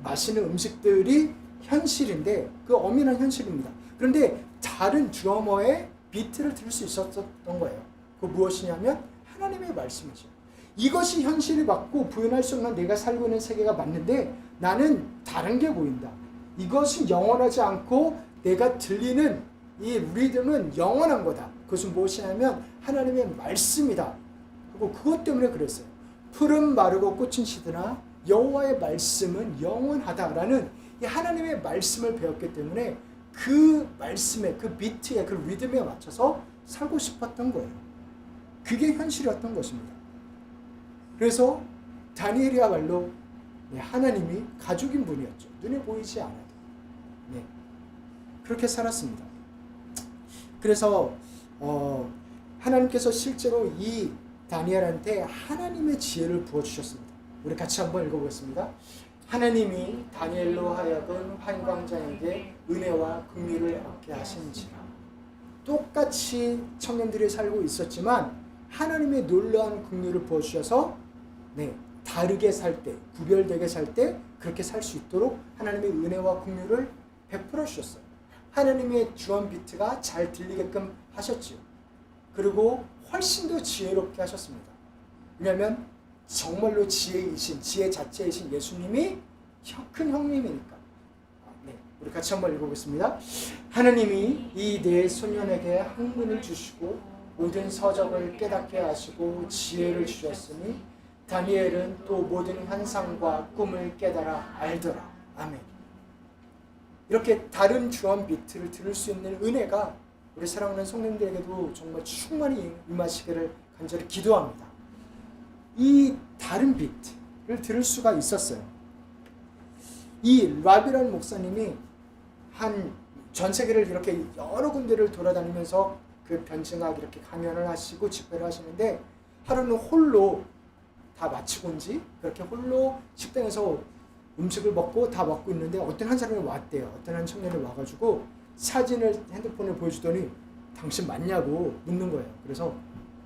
마시는 음식들이 현실인데 그 엄연한 현실입니다. 그런데 다른 드러머의 비트를 들을 수 있었던 거예요. 그 무엇이냐면 하나님의 말씀이죠. 이것이 현실이 맞고 부인할 수 없는 내가 살고 있는 세계가 맞는데 나는 다른 게 보인다. 이것은 영원하지 않고 내가 들리는 이 리듬은 영원한 거다. 그것은 무엇이냐면 하나님의 말씀이다. 그리고 그것 때문에 그랬어요. 풀은 마르고 꽃은 시드나 여호와의 말씀은 영원하다라는 이 하나님의 말씀을 배웠기 때문에 그 말씀에 그 비트에 그 리듬에 맞춰서 살고 싶었던 거예요. 그게 현실이었던 것입니다. 그래서 다니엘이야말로 하나님이 가족인 분이었죠. 눈에 보이지 않아도. 그렇게 살았습니다. 그래서 하나님께서 실제로 이 다니엘한테 하나님의 지혜를 부어주셨습니다. 우리 같이 한번 읽어보겠습니다. 하나님이 다니엘로 하여금 환관장에게 은혜와 긍휼을 얻게 하신지라. 똑같이 청년들이 살고 있었지만 하나님의 놀라운 긍휼을 부어주셔서 다르게 살 때, 구별되게 살 때 그렇게 살 수 있도록 하나님의 은혜와 긍휼을 베풀어 주셨어요. 하나님의 주원 비트가 잘 들리게끔 하셨지요. 그리고 훨씬 더 지혜롭게 하셨습니다. 왜냐하면 정말로 지혜 자체이신 예수님이 큰 형님이니까. 우리 같이 한번 읽어보겠습니다. 하나님이 이 네 소년에게 학문을 주시고 모든 서적을 깨닫게 하시고 지혜를 주셨으니 다니엘은 또 모든 환상과 꿈을 깨달아 알더라. 아멘. 이렇게 다른 주원 비트를 들을 수 있는 은혜가 우리 사랑하는 성도님들에게도 정말 충만히 임하시기를 간절히 기도합니다. 이 다른 비트를 들을 수가 있었어요. 이 라비라는 목사님이 전 세계를 이렇게 여러 군데를 돌아다니면서 그 변증학 이렇게 강연을 하시고 집회를 하시는데 하루는 홀로 다 마치고인지 그렇게 홀로 식당에서 음식을 먹고 다 먹고 있는데 어떤 한 사람이 왔대요. 어떤 한 청년이 와가지고 사진을 핸드폰에 보여주더니 당신 맞냐고 묻는 거예요. 그래서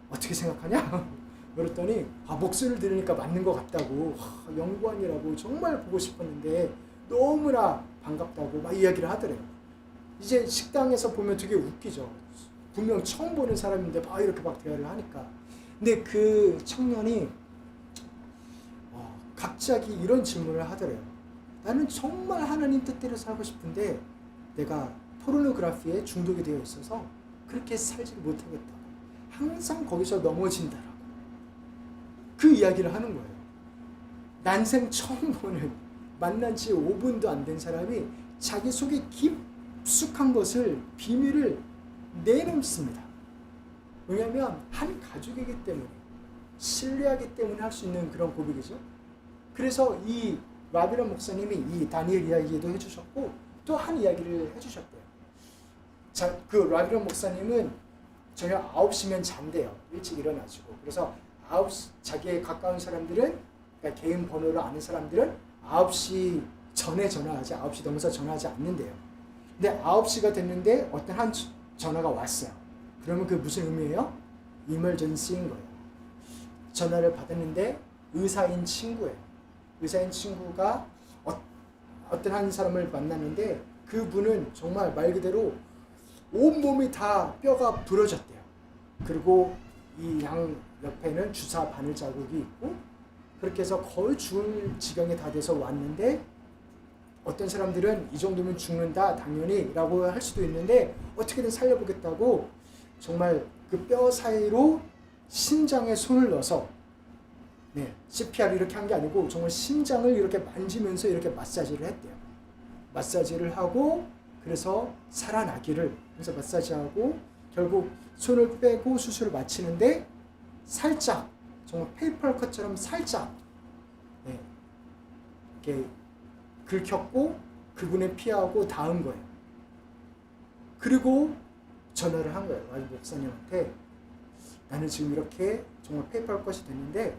어떻게 생각하냐? 그랬더니 목소리를 들으니까 맞는 것 같다고, 연구원이라고 정말 보고 싶었는데 너무나 반갑다고 막 이야기를 하더래요. 이제 식당에서 보면 되게 웃기죠. 분명 처음 보는 사람인데 막 이렇게 막 대화를 하니까. 근데 그 청년이 갑자기 이런 질문을 하더래요. 나는 정말 하나님 뜻대로 살고 싶은데 내가 포르노그래피에 중독이 되어 있어서 그렇게 살지 못하겠다고. 항상 거기서 넘어진다라고. 그 이야기를 하는 거예요. 난생 처음 보는, 만난 지 5분도 안 된 사람이 자기 속에 깊숙한 것을, 비밀을 내놓습니다. 왜냐하면 한 가족이기 때문에, 신뢰하기 때문에 할 수 있는 그런 고백이죠. 그래서 이 라비라 목사님이 이 다니엘 이야기도 해주셨고 또 한 이야기를 해주셨대요. 그 라비라 목사님은 저녁 9시면 잔대요. 일찍 일어나시고. 그래서 자기의 가까운 사람들은, 그러니까 개인 번호를 아는 사람들은 9시 전에 전화하지, 9시 넘어서 전화하지 않는데요. 근데 9시가 됐는데 어떤 한 전화가 왔어요. 그러면 그게 무슨 의미예요? 이멀전시인 거예요. 전화를 받았는데 의사인 친구예요. 의사인 친구가 어떤 한 사람을 만났는데 그분은 정말 말 그대로 온몸이 다 뼈가 부러졌대요. 그리고 이 양 옆에는 주사 바늘 자국이 있고, 그렇게 해서 거의 죽을 지경에 다 돼서 왔는데 어떤 사람들은 이 정도면 죽는다 당연히 라고 할 수도 있는데 어떻게든 살려보겠다고 정말 그 뼈 사이로 심장에 손을 넣어서 CPR 이렇게 한 게 아니고 정말 심장을 이렇게 만지면서 이렇게 마사지를 했대요. 마사지를 하고 그래서 살아나기를, 그래서 마사지하고 결국 손을 빼고 수술을 마치는데 살짝, 정말 페이퍼 컷처럼 살짝 이렇게 긁혔고 그분의 피하고 닿은 거예요. 그리고 전화를 한 거예요. 라비 목사님한테. 나는 지금 이렇게 정말 페이퍼 컷이 됐는데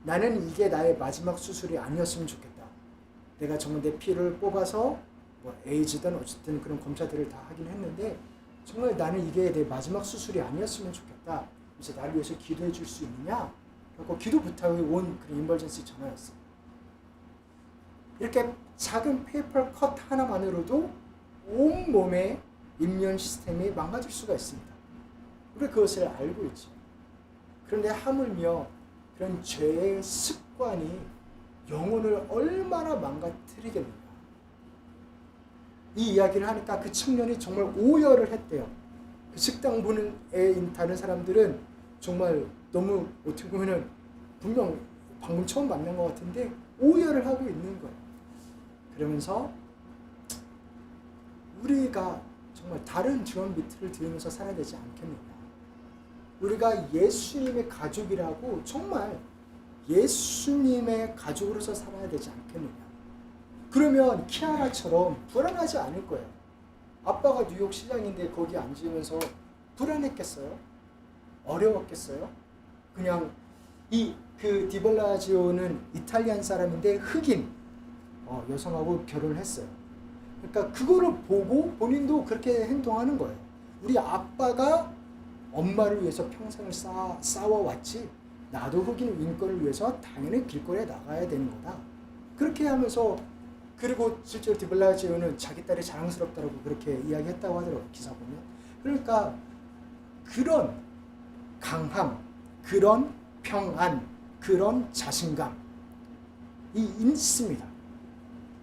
나는 이게 나의 마지막 수술이 아니었으면 좋겠다. 내가 정말 내 피를 뽑아서 뭐 에이즈든 어쨌든 그런 검사들을 다 하긴 했는데 정말 나는 이게 내 마지막 수술이 아니었으면 좋겠다. 그래서 나를 위해서 기도해 줄 수 있느냐? 그리고 기도 부탁이 온 그런 임벌전시 전화였어요. 이렇게 작은 페이퍼 컷 하나만으로도 온 몸의 임면 시스템이 망가질 수가 있습니다. 우리가 그것을 알고 있죠. 그런데 하물며 그런 죄의 습관이 영혼을 얼마나 망가뜨리겠는가. 이 이야기를 하니까 그 청년이 정말 오열을 했대요. 그 식당 보는 다른 사람들은 정말 너무 어떻게 보면은 분명 방금 처음 만난 것 같은데 오열을 하고 있는 거예요. 그러면서 우리가 정말 다른 주원 비트를 들으면서 살아야 되지 않겠느냐. 우리가 예수님의 가족이라고 정말 예수님의 가족으로서 살아야 되지 않겠느냐. 그러면 키아라처럼 불안하지 않을 거예요. 아빠가 뉴욕 시장인데 거기 앉으면서 불안했겠어요? 어려웠겠어요? 그냥 그 디블라지오는 이탈리안 사람인데 흑인 여성하고 결혼을 했어요. 그러니까 그거를 보고 본인도 그렇게 행동하는 거예요. 우리 아빠가 엄마를 위해서 평생을 싸워왔지, 나도 흑인 인권을 위해서 당연히 길거리에 나가야 되는 거다. 그렇게 하면서, 그리고 실제로 디블라지오는 자기 딸이 자랑스럽다고 그렇게 이야기했다고 하더라고요, 기사 보면. 그러니까 그런 강함, 그런 평안, 그런 자신감이 있습니다.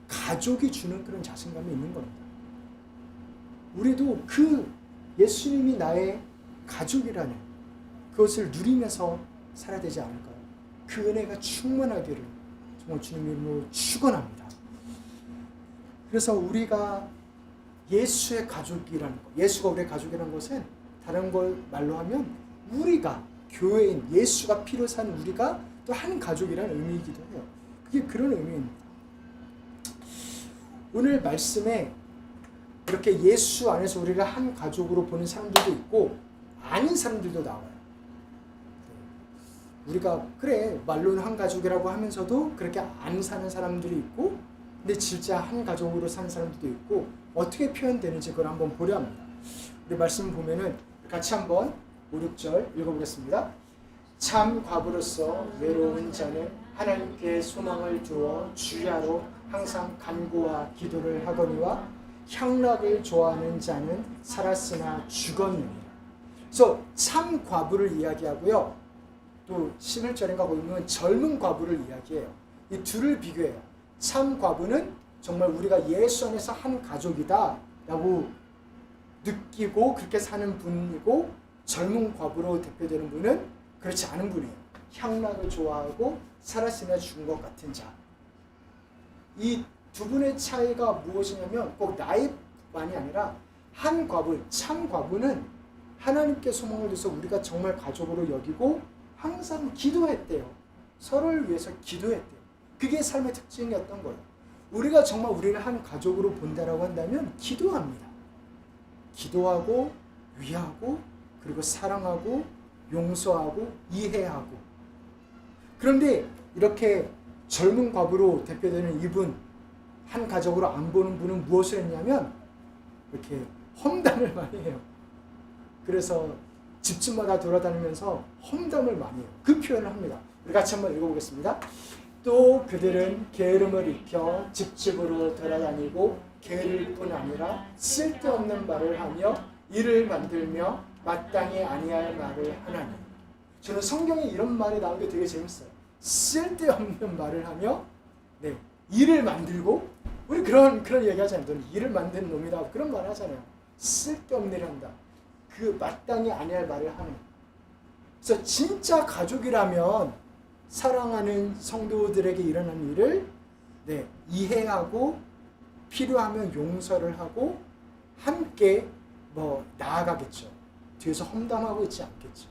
가족이 주는 그런 자신감이 있는 겁니다. 우리도 그 예수님이 나의 가족이라는 그것을 누리면서 살아야 되지 않을까요? 그 은혜가 충만하기를 정말 주님 이름으로 축원합니다. 그래서 우리가 예수의 가족이라는 것, 예수가 우리의 가족이라는 것은 다른 걸 말로 하면 우리가 교회인 예수가 피로 산 우리가 또 한 가족이라는 의미이기도 해요. 그게 그런 의미입니다. 오늘 말씀에 이렇게 예수 안에서 우리가 한 가족으로 보는 사람들도 있고 아닌 사람들도 나와요. 우리가 그래 말로는 한 가족이라고 하면서도 그렇게 안 사는 사람들이 있고, 근데 진짜 한 가족으로 사는 사람들도 있고, 어떻게 표현되는지 그걸 한번 보려 합니다. 우리 말씀 보면은 같이 한번 5, 6절 읽어보겠습니다. 참 과부로서 외로운 자는 하나님께 소망을 두어 주야로 항상 간구와 기도를 하거니와 향락을 좋아하는 자는 살았으나 죽었느니라. 그래서 참 과부를 이야기하고요, 또 11절인가 보면 젊은 과부를 이야기해요. 이 둘을 비교해요. 참 과부는 정말 우리가 예수 안에서 한 가족이다 라고 느끼고 그렇게 사는 분이고, 젊은 과부로 대표되는 분은 그렇지 않은 분이에요. 향락을 좋아하고 살았으나 죽은 것 같은 자. 이 두 분의 차이가 무엇이냐면 꼭 나이만이 아니라 한 과부, 참 과부는 하나님께 소망을 둬서 우리가 정말 가족으로 여기고 항상 기도했대요. 서로를 위해서 기도했대요. 그게 삶의 특징이었던 거예요. 우리가 정말 우리를 한 가족으로 본다라고 한다면 기도합니다. 기도하고 위하고 그리고 사랑하고 용서하고 이해하고. 그런데 이렇게 젊은 과부로 대표되는 이분, 한 가족으로 안 보는 분은 무엇을 했냐면 이렇게 험담을 많이 해요. 그래서 집집마다 돌아다니면서 험담을 많이 해요. 그 표현을 합니다. 우리 같이 한번 읽어보겠습니다. 또 그들은 게으름을 익혀 집집으로 돌아다니고 게으를 뿐 아니라 쓸데없는 말을 하며 일을 만들며 마땅히 아니할 말을 하나니. 저는 성경에 이런 말이 나온 게 되게 재밌어요. 쓸데없는 말을 하며 일을 만들고, 우리 그런 얘기 하잖아요. 너는 일을 만드는 놈이다. 그런 말 하잖아요. 쓸데없는 일을 한다. 그 마땅히 아니할 말을 하는. 그래서 진짜 가족이라면 사랑하는 성도들에게 일어나는 일을 이해하고 필요하면 용서를 하고 함께 나아가겠죠. 뒤에서 험담하고 있지 않겠죠.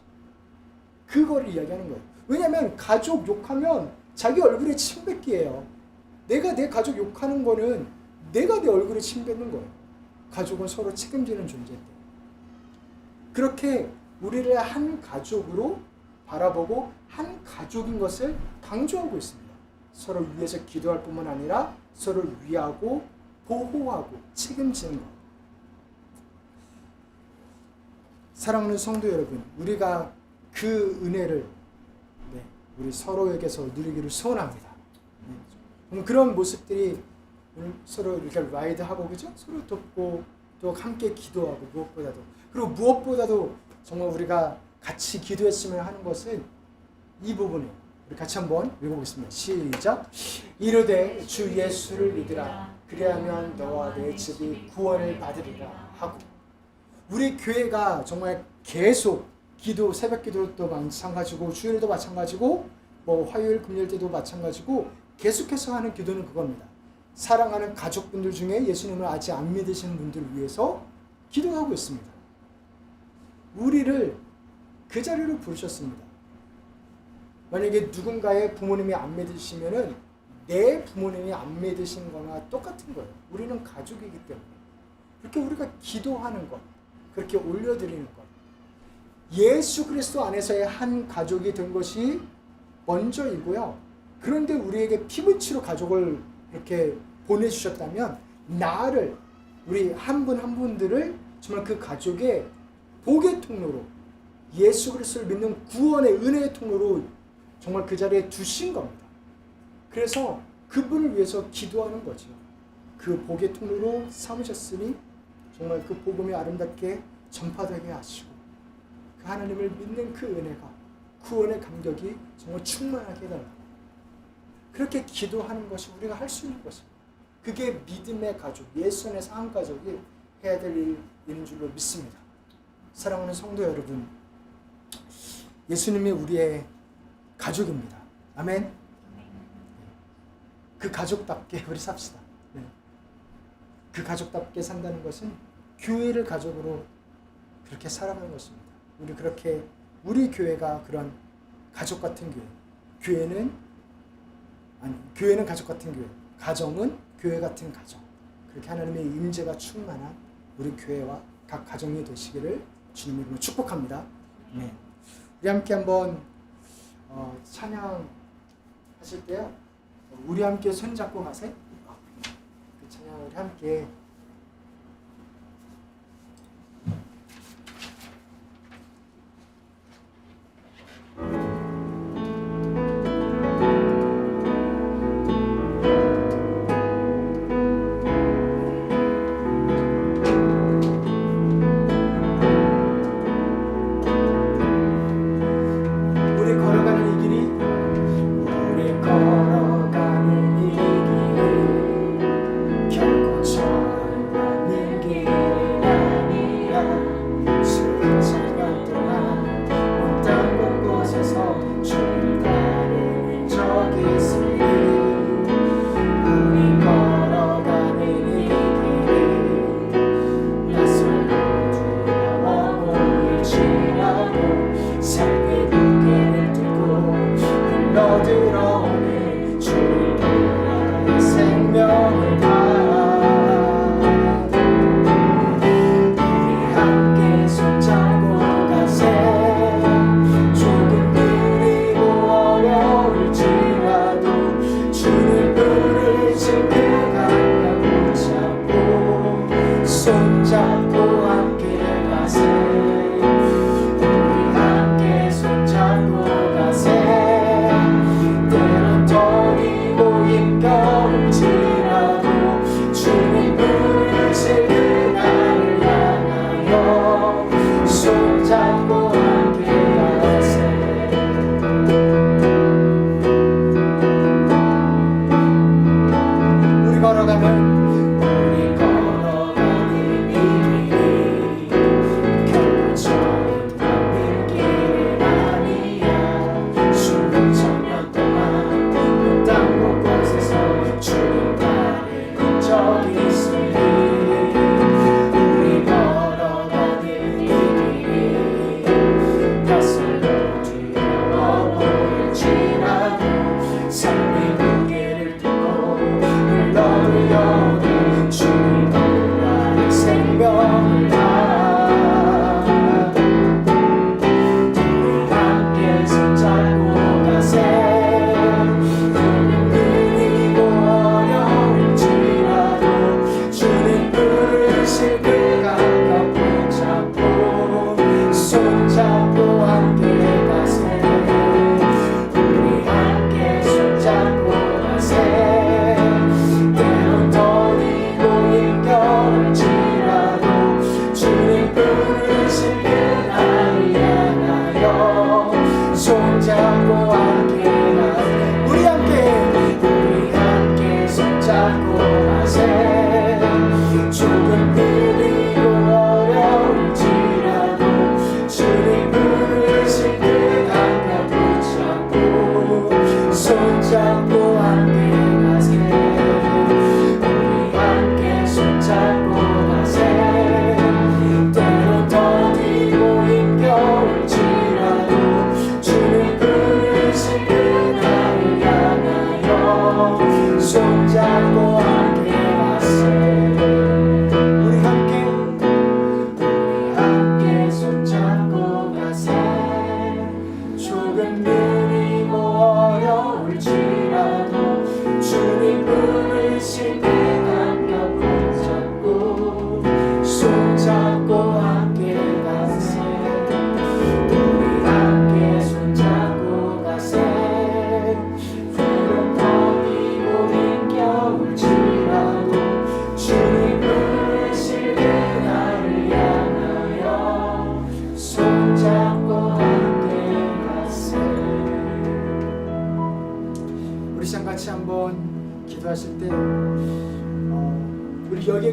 그거를 이야기하는 거예요. 왜냐하면 가족 욕하면 자기 얼굴에 침 뱉기예요. 내가 내 가족 욕하는 거는 내가 내 얼굴에 침 뱉는 거예요. 가족은 서로 책임지는 존재인데. 그렇게 우리를 한 가족으로 바라보고 한 가족인 것을 강조하고 있습니다. 서로 위해서 기도할 뿐만 아니라 서로를 위하고 보호하고 책임지는 것. 사랑하는 성도 여러분, 우리가 그 은혜를 우리 서로에게서 누리기를 소원합니다. 그런 모습들이 서로 이렇게 라이드하고, 그죠? 서로 돕고 또 함께 기도하고, 무엇보다도 정말 우리가 같이 기도했으면 하는 것은 이 부분이에요. 우리 같이 한번 읽어보겠습니다. 시작. 이르되 주 예수를 믿으라. 그리하면 너와 내 집이 구원을 받으리라 하고. 우리 교회가 정말 계속 기도, 새벽 기도도 마찬가지고 주일도 마찬가지고 화요일 금요일 때도 마찬가지고 계속해서 하는 기도는 그겁니다. 사랑하는 가족분들 중에 예수님을 아직 안 믿으시는 분들을 위해서 기도하고 있습니다. 우리를 그 자리로 부르셨습니다. 만약에 누군가의 부모님이 안 믿으시면은 내 부모님이 안 믿으신 거나 똑같은 거예요. 우리는 가족이기 때문에. 그렇게 우리가 기도하는 것, 그렇게 올려드리는 것, 예수 그리스도 안에서의 한 가족이 된 것이 먼저이고요. 그런데 우리에게 피부치로 가족을 이렇게 보내주셨다면 나를, 우리 한 분 한 분들을 정말 그 가족의 복의 통로로, 예수 그리스도를 믿는 구원의 은혜의 통로로 정말 그 자리에 두신 겁니다. 그래서 그분을 위해서 기도하는 거죠. 그 복의 통로로 삼으셨으니 정말 그 복음이 아름답게 전파되게 하시고 그 하나님을 믿는 그 은혜가, 구원의 감격이 정말 충만하게 해달라고, 그렇게 기도하는 것이 우리가 할 수 있는 것입니다. 그게 믿음의 가족, 예수 안에서 한 가족이 해야 될 일인 줄로 믿습니다. 사랑하는 성도 여러분, 예수님이 우리의 가족입니다. 아멘. 그 가족답게 우리 삽시다. 네. 그 가족답게 산다는 것은 교회를 가족으로 그렇게 살아가는 것입니다. 우리 그렇게, 우리 교회가 그런 가족 같은 교회, 교회는 가족 같은 교회, 가정은 교회 같은 가정, 그렇게 하나님의 임재가 충만한 우리 교회와 각 가정이 되시기를 주님의 이름으로 축복합니다. 네. 우리 함께 한번 찬양 하실 때요, 우리 함께 손잡고 가세. 그 찬양 우리 함께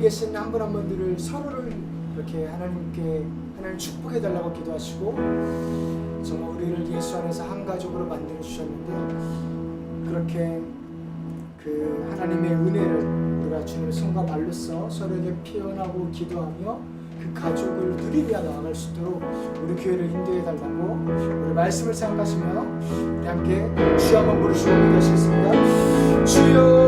계신 한 분 한 분들을 서로를 이렇게 하나님 축복해 달라고 기도하시고 정말 우리를 예수 안에서 한 가족으로 만들어 주셨는데 그렇게 그 하나님의 은혜를 우리가 주님의 손과 발로써 서로에게 표현하고 기도하며 그 가족을 누리며 나아갈 수 있도록 우리 교회를 인도해 달라고 우리 말씀을 생각하시며 우리 함께 주여 한번 부르시고 기도하시겠습니다. 주여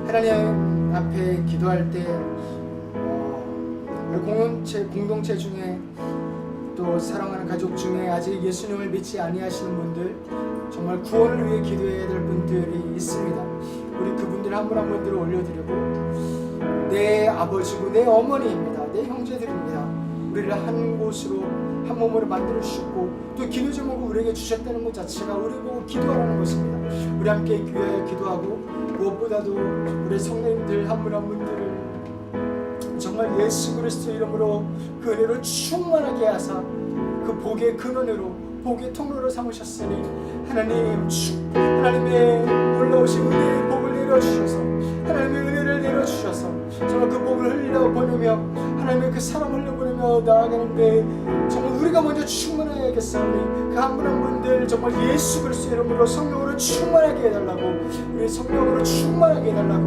하나님 앞에 기도할 때 공동체 중에 또 사랑하는 가족 중에 아직 예수님을 믿지 아니하시는 분들 정말 구원을 위해 기도해야 될 분들이 있습니다. 우리 그분들 한 분 한 분들을 올려드리고 내 아버지고 내 어머니입니다. 내 형제들입니다. 우리를 한 곳으로 한 몸으로 만들어 주셨고 또 기도 제목을 우리에게 주셨다는 것 자체가 우리 보고 기도하라는 것입니다. 우리 함께 교회에 기도하고 무엇보다도 우리 성도님들 한 분 한 분들을 정말 예수 그리스도 이름으로 그 은혜로 충만하게 하사 그 복의 근원으로 복의 통로로 삼으셨으니 하나님의 놀라우신 은혜의 복을 내려주셔서 하나님의 은혜를 내려주셔서 정말 그 복을 흘려보내며 하나님의 그 사랑을 흘려보내며 나아가는데 정말 우리가 먼저 충만해야겠사오니 그 한 분 한 분들 정말 예수 그리스도 이름으로 성령으로 충만하게 해달라고 우리 성령으로 충만하게 해달라고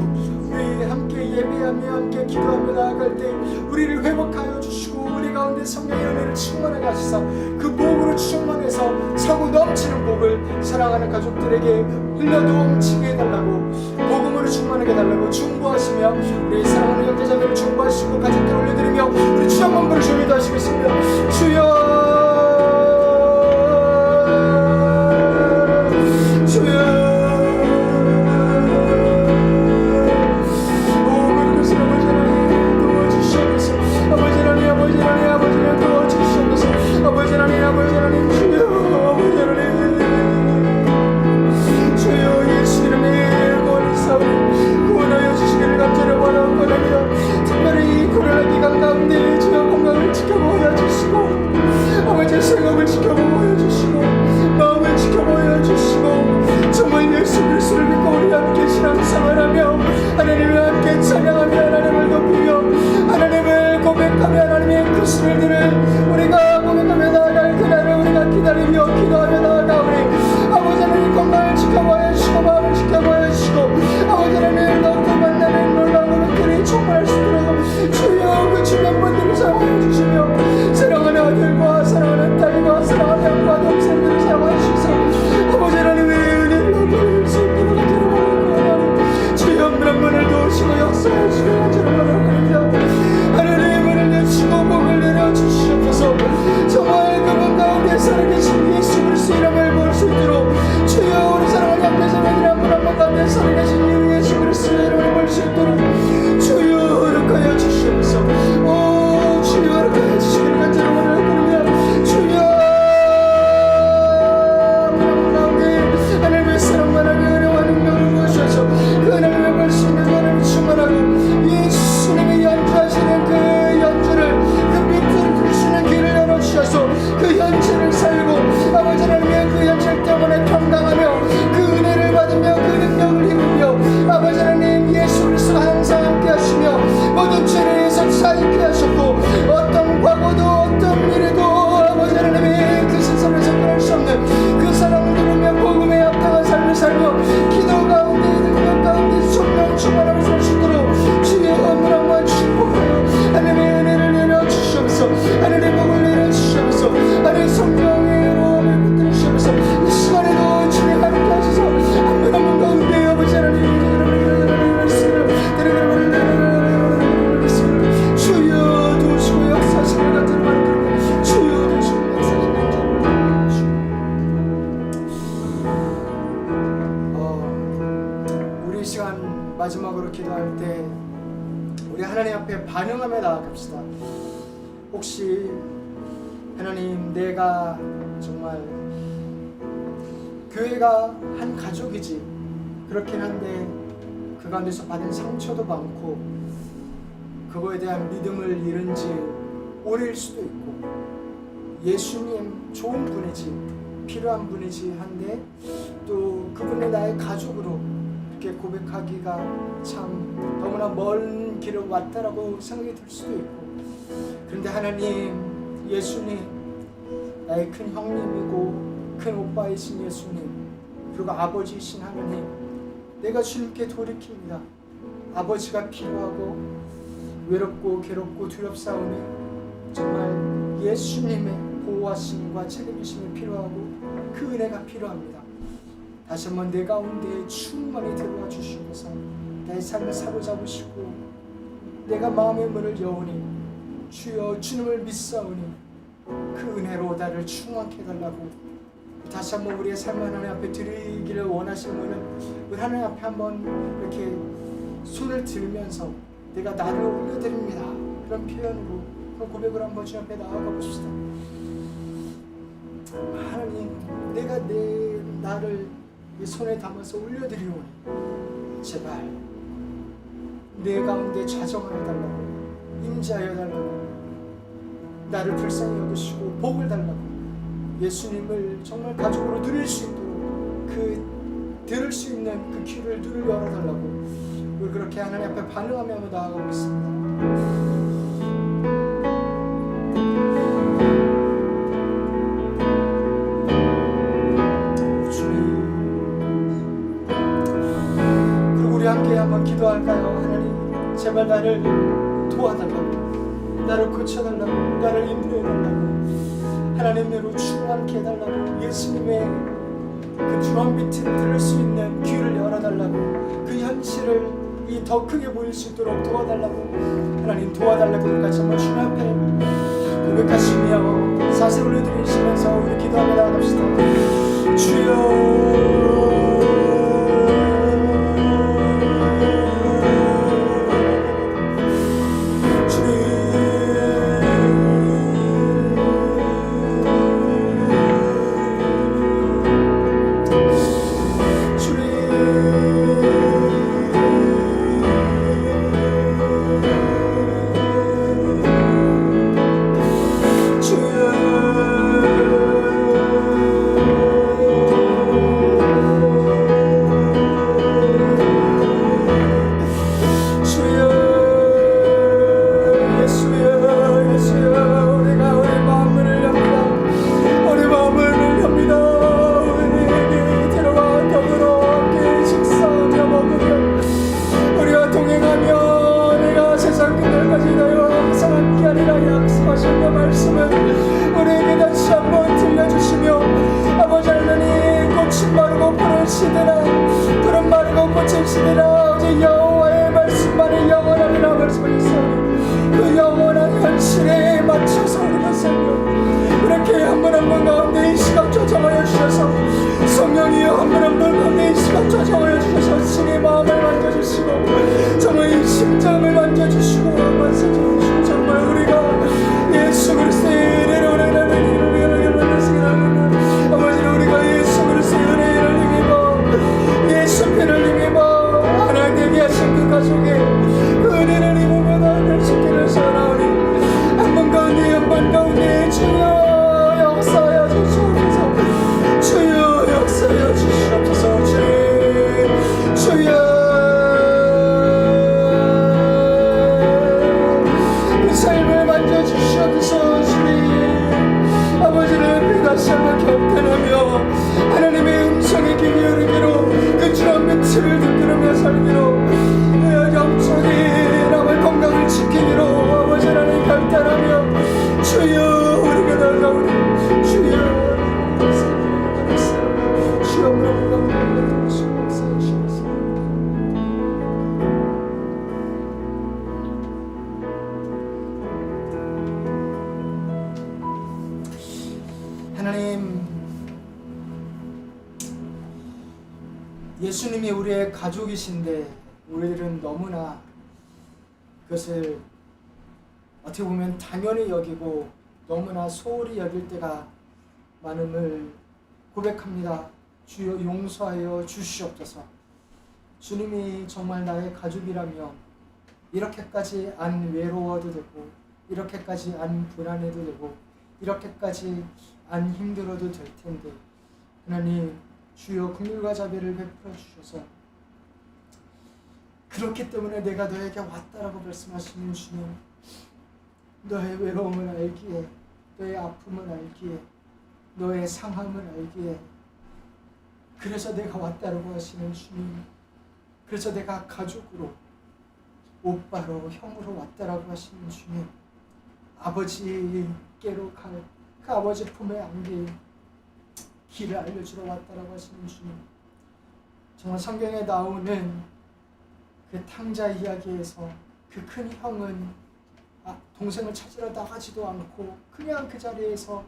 우리 함께 예배하며 함께 기도하며 나아갈 때 우리를 회복하여 주시고 우리 가운데 성령의 은혜를 충만하게 하시사 그 복으로 충만해서 차고 넘치는 복을 사랑하는 가족들에게 흘려 넘치게 해달라고 복음으로 충만하게 해달라고 중보하시며 우리 사랑하는 형제자매를 중보하시고 가족들 올려드리며 우리 주 한번 부르시고 기도하시겠습니다. 주여 생각을 지켜보여 주시고 마음을 지켜보여 주시고 정말 예수 그리스도를 믿고 우리 함께 신앙생활하며 하나님을 함께 찬양하며 하나님을 높이며 하나님을 고백하며 하나님의 크신을 우리가 고백하며 나아갈 그날을 우리가 기다리며 기도하며 나아가오니 아버지 하나님 건강을 지켜보여 주시고 마음을 지켜보여 주시고 아버지 하나님 더욱더 만나는 놀라운 것들이 충만할 수 있도록 주여 앞에 반응하며 나아갑시다. 혹시 하나님, 내가 정말 교회가 한 가족이지, 그렇긴 한데 그 가운데서 받은 상처도 많고 그거에 대한 믿음을 잃은 지 오래일 수도 있고, 예수님 좋은 분이지, 필요한 분이지 한데 또 그분이 나의 가족으로 이렇게 고백하기가 참 너무나 먼 길을 왔다라고 생각이 들 수도 있고, 그런데 하나님, 예수님, 나의 큰 형님이고 큰 오빠이신 예수님, 그리고 아버지이신 하나님, 내가 주님께 돌이킵니다. 아버지가 필요하고 외롭고 괴롭고 두렵사오니 정말 예수님의 보호하심과 책임지심이 필요하고 그 은혜가 필요합니다. 다시 한번 내 가운데 충만히 들어와 주시면서 나의 삶을 사로잡으시고 내가 마음의 문을 여오니 주여 주님을 믿사오니 그 은혜로 나를 충만케 해달라고 다시 한번 우리의 삶을 하나님 앞에 드리기를 원하시면은 우리 하나님 앞에 한번 이렇게 손을 들면서 내가 나를 올려드립니다, 그런 표현으로, 그런 고백으로 한번 주님 앞에 나아가 봅시다. 하나님, 내가 나를 이 손에 담아서 올려드리오니 제발 내 가운데 좌정하여 달라고, 임재하여 달라고, 나를 불쌍히 여기시고 복을 달라고, 예수님을 정말 가족으로 누릴 수 있도록 들을 수 있는 그 귀를 눈을 열어달라고 우리 그렇게 하나님 앞에 반응하며 나아가고 있습니다. 함께 한번 기도할까요? 하나님, 제발 나를 도와달라고, 나를 고쳐달라고, 나를 인도해달라고, 하나님으로 충만케 해달라고, 예수님의 그 드럼비트를 들을 수 있는 귀를 열어달라고, 그 현실을 더 크게 보일 수 있도록 도와달라고, 하나님 도와달라고 우리가 정말 주님 앞에 고백하시며 사세 올려드리시면서 우리 기도하며 나아갑시다. 주여, 하나님, 예수님이 우리의 가족이신데 우리들은 너무나 그것을 어떻게 보면 당연히 여기고 너무나 소홀히 여길 때가 많음을 고백합니다. 주여 용서하여 주시옵소서. 주님이 정말 나의 가족이라면 이렇게까지 안 외로워도 되고 이렇게까지 안 불안해도 되고 이렇게까지 안 힘들어도 될 텐데 하나님 주여 긍휼과 자비를 베풀어 주셔서 그렇기 때문에 내가 너에게 왔다라고 말씀하시는 주님, 너의 외로움을 알기에, 너의 아픔을 알기에, 너의 상함을 알기에, 그래서 내가 왔다라고 하시는 주님, 그래서 내가 가족으로, 오빠로, 형으로 왔다라고 하시는 주님, 아버지께로 갈 그 아버지 품에 안길 길을 알려주러 왔다라고 하시는 주님, 정말 성경에 나오는 그 탕자 이야기에서 그 큰 형은 동생을 찾으러 나가지도 않고 그냥 그 자리에서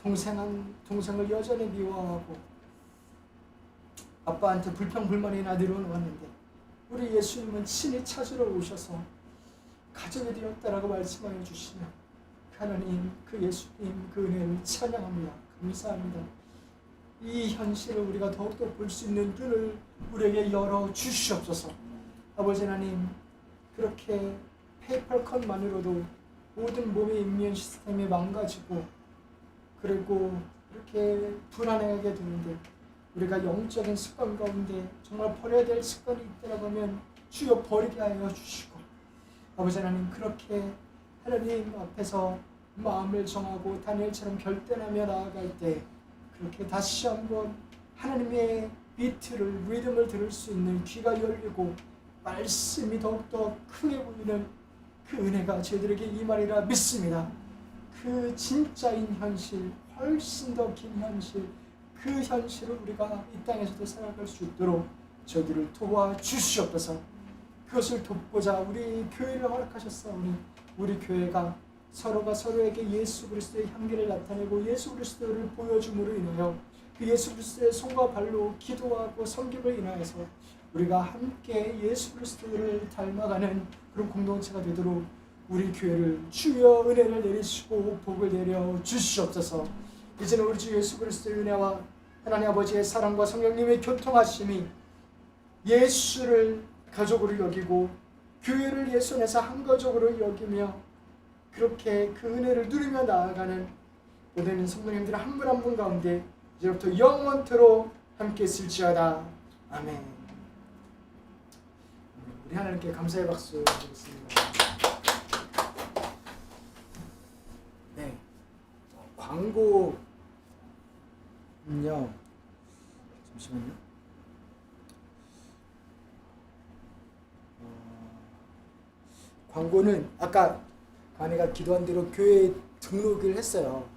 동생을 여전히 미워하고 아빠한테 불평불만이나 늘어놓았는데 우리 예수님은 친히 찾으러 오셔서 가족이 되었다라고 말씀하여 주시는 하나님, 그 예수님 그 은혜를 찬양합니다. 감사합니다. 이 현실을 우리가 더욱더 볼 수 있는 눈을 우리에게 열어 주시옵소서. 아버지 하나님, 그렇게 페이퍼 컷만으로도 모든 몸의 인면 시스템이 망가지고 그리고 그렇게 불안해하게 되는데 우리가 영적인 습관 가운데 정말 버려야 될 습관이 있다고 하면 주여 버리게 하여 주시고, 아버지 하나님, 그렇게 하나님 앞에서 마음을 정하고 다니엘처럼 결단하며 나아갈 때 그렇게 다시 한번 하나님의 비트를, 리듬을 들을 수 있는 귀가 열리고 말씀이 더욱더 크게 보이는 그 은혜가 저희들에게 임하리라 믿습니다. 그 진짜인 현실, 훨씬 더 긴 현실, 그 현실을 우리가 이 땅에서도 살아갈 수 있도록 저희들을 도와주시옵소서. 그것을 돕고자 우리 교회를 허락하셨사오니 우리 교회가 서로가 서로에게 예수 그리스도의 향기를 나타내고 예수 그리스도를 보여줌으로 인하여 그 예수 그리스도의 손과 발로 기도하고 섬김을 인하여서 우리가 함께 예수 그리스도를 닮아가는 그런 공동체가 되도록 우리 교회를 주여 은혜를 내리시고 복을 내려 주시옵소서. 이제는 우리 주 예수 그리스도의 은혜와 하나님 아버지의 사랑과 성령님의 교통하심이 예수를 가족으로 여기고 교회를 예수 안에서 한 가족으로 여기며 그렇게 그 은혜를 누리며 나아가는 모든 성도님들 한 분 한 분 가운데 이제부터 영원토록 함께 있을지어다. 아멘. 우리 하나님께 감사의 박수 드리겠습니다. 네, 광고는요. 잠시만요. 광고는 아까 간이가 기도한 대로 교회에 등록을 했어요.